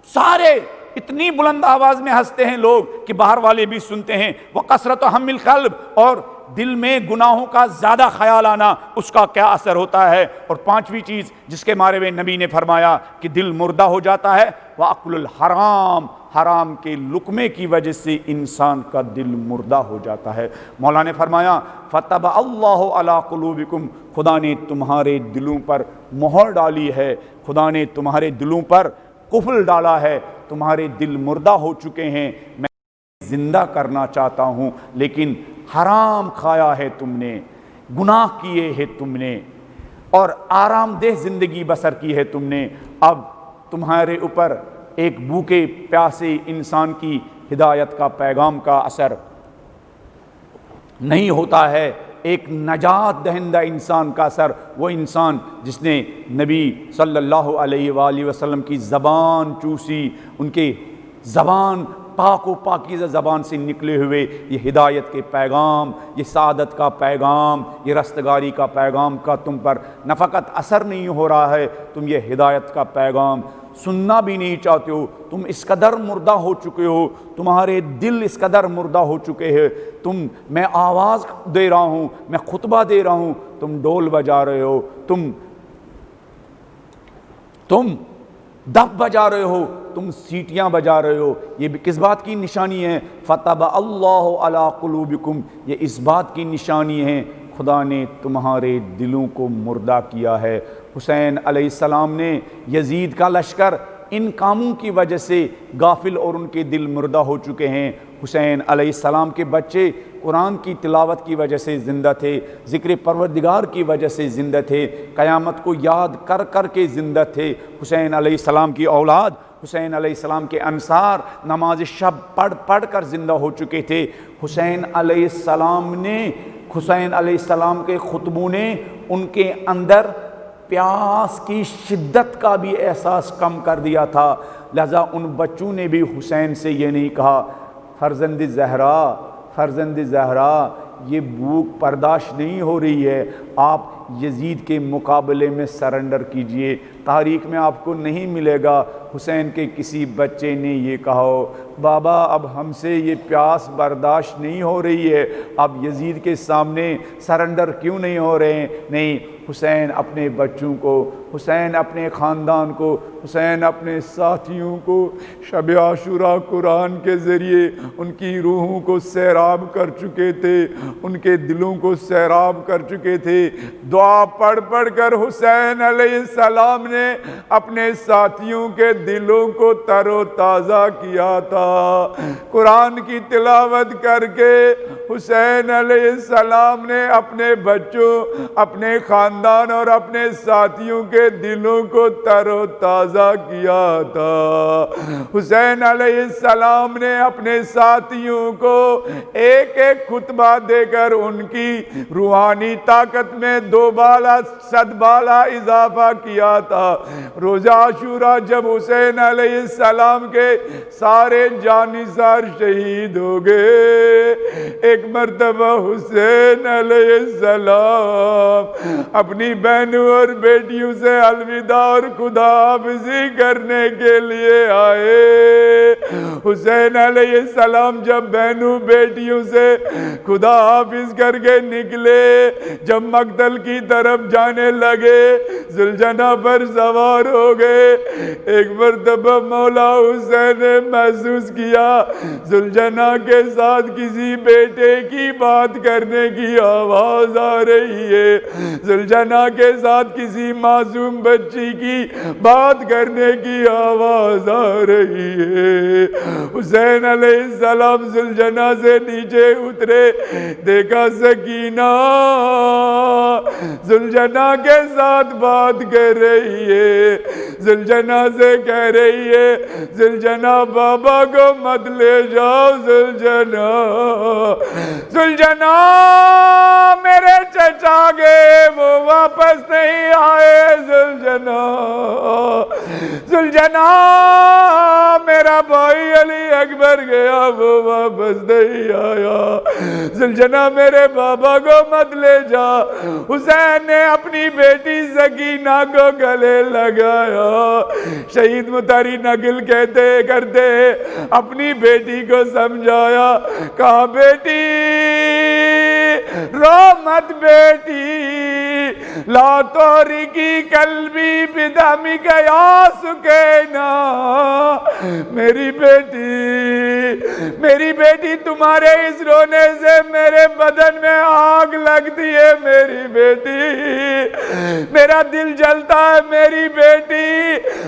Speaker 3: سارے اتنی بلند آواز میں ہنستے ہیں لوگ کہ باہر والے بھی سنتے ہیں. وَقَسْرَةُ هَمِّ الْقَلْبِ، اور دل میں گناہوں کا زیادہ خیال آنا، اس کا کیا اثر ہوتا ہے. اور 5ویں چیز جس کے بارے میں نبی نے فرمایا کہ دل مردہ ہو جاتا ہے، وَأَكْلُ الْحَرَامِ، حرام کے لقمے کی وجہ سے انسان کا دل مردہ ہو جاتا ہے. مولا نے فرمایا فَطَبَعَ اللَّهُ عَلَىٰ قُلُوبِكُمْ، خدا نے تمہارے دلوں پر مہر ڈالی ہے، خدا نے تمہارے دلوں پر قفل ڈالا ہے. تمہارے دل مردہ ہو چکے ہیں، میں زندہ کرنا چاہتا ہوں، لیکن حرام کھایا ہے تم نے، گناہ کیے ہیں تم نے، اور آرام دہ زندگی بسر کی ہے تم نے. اب تمہارے اوپر ایک بھوکے پیاسے انسان کی ہدایت کا پیغام کا اثر نہیں ہوتا ہے، ایک نجات دہندہ انسان کا اثر. وہ انسان جس نے نبی صلی اللہ علیہ وآلہ وسلم کی زبان چوسی، ان کے زبان پاک و پاکیزہ زبان سے نکلے ہوئے یہ ہدایت کے پیغام، یہ سعادت کا پیغام، یہ رستگاری کا پیغام کا تم پر نہ فقط اثر نہیں ہو رہا ہے، تم یہ ہدایت کا پیغام سننا بھی نہیں چاہتے ہو، تم اس قدر مردہ ہو چکے ہو، تمہارے دل اس قدر مردہ ہو چکے ہیں، میں آواز دے رہا ہوں، میں خطبہ دے رہا ہوں، تم ڈول بجا رہے ہو، تم دف بجا رہے ہو، تم سیٹیاں بجا رہے ہو، یہ بھی کس بات کی نشانی ہے؟ فَطَبَعَ اللَّهُ عَلَىٰ قُلُوبِكُمْ، یہ اس بات کی نشانی ہے خدا نے تمہارے دلوں کو مردہ کیا ہے۔ حسین علیہ السلام نے یزید کا لشکر ان کاموں کی وجہ سے غافل اور ان کے دل مردہ ہو چکے ہیں۔ حسین علیہ السلام کے بچے قرآن کی تلاوت کی وجہ سے زندہ تھے، ذکر پروردگار کی وجہ سے زندہ تھے، قیامت کو یاد کر کر کے زندہ تھے۔ حسین علیہ السلام کی اولاد، حسین علیہ السلام کے انصار نماز شب پڑھ پڑھ کر زندہ ہو چکے تھے۔ حسین علیہ السلام کے خطبوں نے ان کے اندر پیاس کی شدت کا بھی احساس کم کر دیا تھا، لہذا ان بچوں نے بھی حسین سے یہ نہیں کہا فرزند زہرا یہ بھوک برداشت نہیں ہو رہی ہے، آپ یزید کے مقابلے میں سرنڈر کیجئے۔ تاریخ میں آپ کو نہیں ملے گا حسین کے کسی بچے نے یہ کہا ہو بابا اب ہم سے یہ پیاس برداشت نہیں ہو رہی ہے، اب یزید کے سامنے سرنڈر کیوں نہیں ہو رہے ہیں؟ نہیں، حسین اپنے بچوں کو، حسین اپنے خاندان کو، حسین اپنے ساتھیوں کو شب عاشوراء قرآن کے ذریعے ان کی روحوں کو سیراب کر چکے تھے، ان کے دلوں کو سیراب کر چکے تھے۔ دعا پڑھ پڑھ کر حسین علیہ السلام نے اپنے ساتھیوں کے دلوں کو تر و تازہ کیا تھا۔ قرآن کی تلاوت کر کے حسین علیہ السلام نے اپنے بچوں، اپنے خاندان اور اپنے ساتھیوں کے دلوں کو تر و تازہ کیا تھا۔ حسین علیہ السلام نے اپنے ساتھیوں کو ایک ایک خطبہ دے کر ان کی روحانی طاقت میں 2 بالا 100 بالا اضافہ کیا تھا۔ روزہ عاشوراء جب حسین علیہ السلام کے سارے جانثار شہید ہو گئے، ایک مرتبہ حسین علیہ السلام اپنی بہنوں اور بیٹیوں سے الوداع اور خدا حافظی کرنے کے لیے آئے۔ حسین علیہ السلام جب بہنوں بیٹیوں سے خدا حافظ کر کے نکلے، جب مقتل کی طرف جانے لگے، ذوالجناح پر سوار ہو گئے، ایک مرتبہ مولا حسین نے محسوس کیا ذوالجناح کے ساتھ کسی بیٹے کی بات کرنے کی آواز آ رہی ہے، ذوالجناح کے ساتھ کسی معصوم بچی کی بات کرنے کی آواز آ رہی ہے۔ حسین علیہ السلام ذوالجناح سے نیچے اترے، دیکھا سکینہ ذوالجناح کے ساتھ بات کر رہی ہے، ذوالجناح سے کہہ رہی ہے ذوالجناح بابا کو مت لے جاؤ، ذوالجناح میرے چچا گئے وہ واپس نہیں آئے، ذوالجناح میرا بھائی علی اکبر گیا وہ واپس نہیں آیا، ذوالجناح میرے بابا کو مت لے جا۔ حسین نے اپنی بیٹی سکینہ کو گلے لگایا۔ شہید مطہری نقل کرتے اپنی بیٹی کو سمجھایا، کہا بیٹی رو مت بیٹی، لا تورکی قلبی بدمک یا سکینہ، میری بیٹی تمہارے اس رونے سے میرے بدن میں آگ لگتی ہے، میری بیٹی میرا دل جلتا ہے، میری بیٹی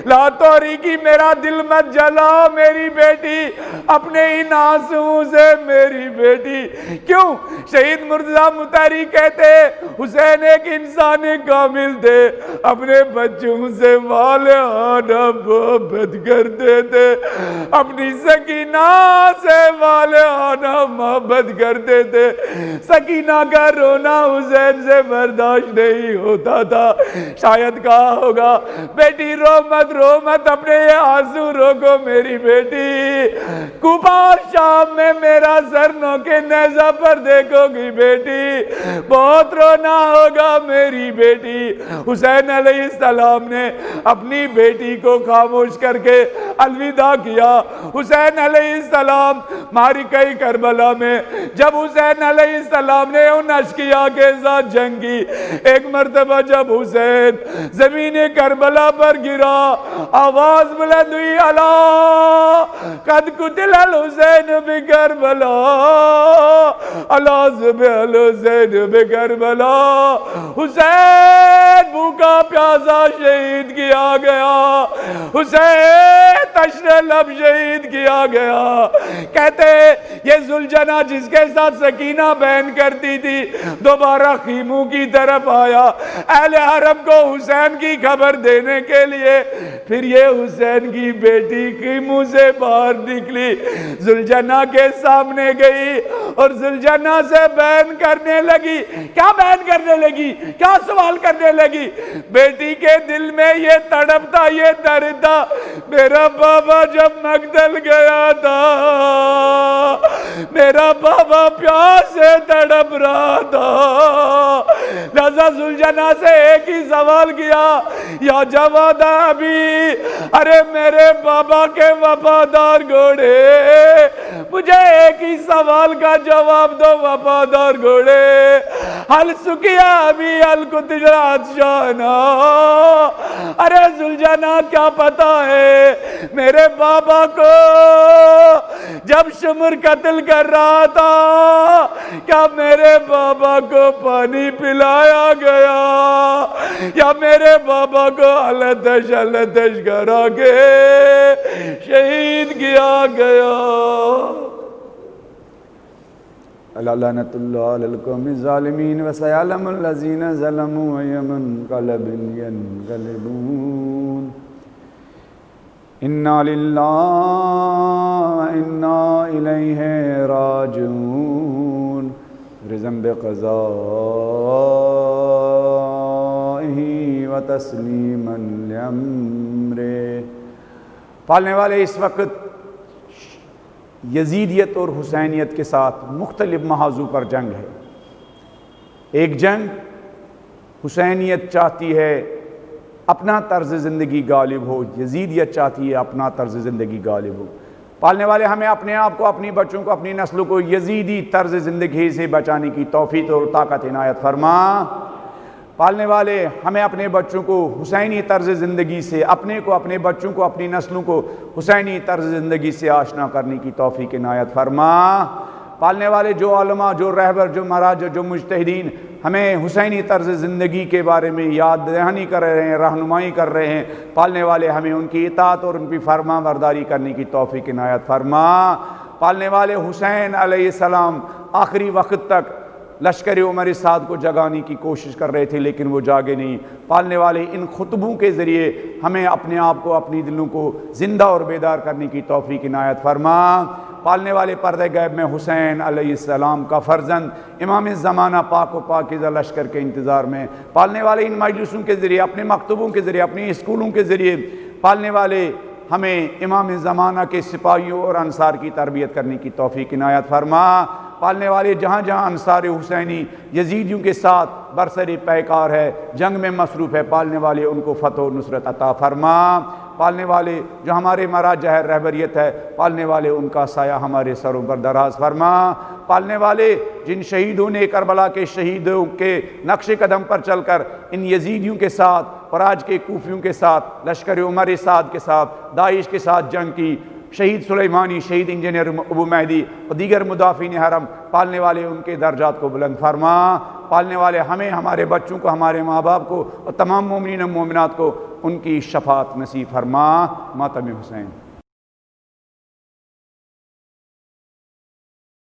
Speaker 3: لا توریکی میرا دل مت جلاؤ، میری بیٹی اپنے ان آنسوؤں سے، میری بیٹی۔ کیوں؟ شہید مرتضیٰ مطہری کہتے حسین ایک انسان کامل تھے، اپنے بچوں سے والہانہ محبت کرتے تھے، اپنی سکینہ سے والہانہ محبت کرتے تھے، سکینہ کا رونا حسین سے برداشت نہیں ہوتا تھا۔ شاید کہا ہوگا بیٹی رو مت رو مت، اپنے یہ آنسو روکو میری بیٹی، کوفہ اور شام میں میرا سر نوکے نیزہ پر دیکھو گی بیٹی، بہت رونا ہوگا میری بیٹی۔ حسین علیہ السلام نے اپنی بیٹی کو خاموش کر کے الوداع کیا۔ حسین علیہ السلام معرکہ کربلا میں جب حسین علیہ السلام نے ان اشقیاء کے ساتھ جنگ کی، ایک مرتبہ جب حسین زمین کربلا پر گرا، آواز بلند ہوئی، الا قد قتل الحسین بکربلا، الا ذبح الحسین بکربلا، حسین بھوکا پیاسا شہید کیا گیا، حسین تشنہ لب شہید کیا گیا۔ کہتے یہ ذوالجناح جس کے ساتھ سکینہ بہن کرتی تھی دوبارہ خیموں کی طرف آیا اہل حرم کو حسین کی خبر دینے کے لیے، پھر یہ حسین کی بیٹی خیموں سے باہر نکلی، ذوالجناح کے سامنے گئی اور ذوالجناح سے بیان کرنے لگی۔ کیا بیان کرنے لگی؟ کیا سوال کرنے لگی؟ بیٹی کے دل میں یہ تڑپ تھا، یہ درد تھا، میرا بابا جب مقتل گیا تھا میرا بابا پیاس سے تڑپ رہا تھا۔ لہذا ذوالجناح سے ایک ہی سوال کیا، یا جواد ابی، ارے میرے بابا کے وفادار گھوڑے، مجھے ایک ہی سوال کا جواب دو وفادار گھوڑے، حل سکیا ابی حل کتجر عطشانا، ارے ذوالجناح کیا پتا ہے میرے بابا کو جب شمر قتل کر رہا تھا کیا میرے بابا کو پانی پلایا گیا یا میرے بابا کو التش کرا کے شہید کیا گیا؟
Speaker 2: لعنت اللہ علی القوم الظالمین وسیعلم الذین ظلموا ای منقلب ینقلبون۔ انا للہ وانا الیہ راجعون، رضا بقضائہ وتسلیما لامرہ۔ پالنے والے اس وقت یزیدیت اور حسینیت کے ساتھ مختلف محاذوں پر جنگ ہے۔ ایک جنگ حسینیت چاہتی ہے اپنا طرز زندگی غالب ہو، یزیدیت چاہتی ہے اپنا طرز زندگی غالب ہو۔ پالنے والے ہمیں اپنے آپ کو، اپنی بچوں کو، اپنی نسلوں کو یزیدی طرز زندگی سے بچانے کی توفیق اور طاقت عنایت فرما۔ پالنے والے ہمیں اپنے بچوں کو حسینی طرز زندگی سے، اپنے کو، اپنے بچوں کو، اپنی نسلوں کو حسینی طرز زندگی سے آشنا کرنے کی توفیق عنایت فرما۔ پالنے والے جو علماء، جو رہبر، جو مراجع، جو مجتہدین ہمیں حسینی طرز زندگی کے بارے میں یاد دہانی کر رہے ہیں، رہنمائی کر رہے ہیں، پالنے والے ہمیں ان کی اطاعت اور ان کی فرما برداری کرنے کی توفیق عنایت فرما۔ پالنے والے حسین علیہ السلام آخری وقت تک لشکر عمر سعد کو جگانے کی کوشش کر رہے تھے لیکن وہ جاگے نہیں۔ پالنے والے ان خطبوں کے ذریعے ہمیں اپنے آپ کو، اپنی دلوں کو زندہ اور بیدار کرنے کی توفیق عنایت فرما۔ پالنے والے پردہ غیب میں حسین علیہ السلام کا فرزند امام زمانہ پاک و پاکیزہ لشکر کے انتظار میں، پالنے والے ان مجلسوں کے ذریعے، اپنے مکتبوں کے ذریعے، اپنی اسکولوں کے ذریعے پالنے والے ہمیں امام زمانہ کے سپاہیوں اور انصار کی تربیت کرنے کی توفیق عنایت فرما۔ پالنے والے جہاں جہاں انصار حسینی یزیدیوں کے ساتھ برسر پیکار ہے، جنگ میں مصروف ہے، پالنے والے ان کو فتح و نصرت عطا فرما۔ پالنے والے جو ہمارے مراجع ہے، رہبریت ہے، پالنے والے ان کا سایہ ہمارے سروں پر دراز فرما۔ پالنے والے جن شہیدوں نے کربلا کے شہیدوں کے نقش قدم پر چل کر ان یزیدیوں کے ساتھ اور آج کے کوفیوں کے ساتھ، لشکر عمر سعد کے ساتھ، داعش کے ساتھ جنگ کی، شہید سلیمانی، شہید انجینئر ابو مہدی اور دیگر مدافعین حرم، پالنے والے ان کے درجات کو بلند فرما۔ پالنے والے ہمیں، ہمارے بچوں کو، ہمارے ماں باپ کو اور تمام مومنین و مومنات کو ان کی شفاعت نصیب فرما۔ ماتم حسین۔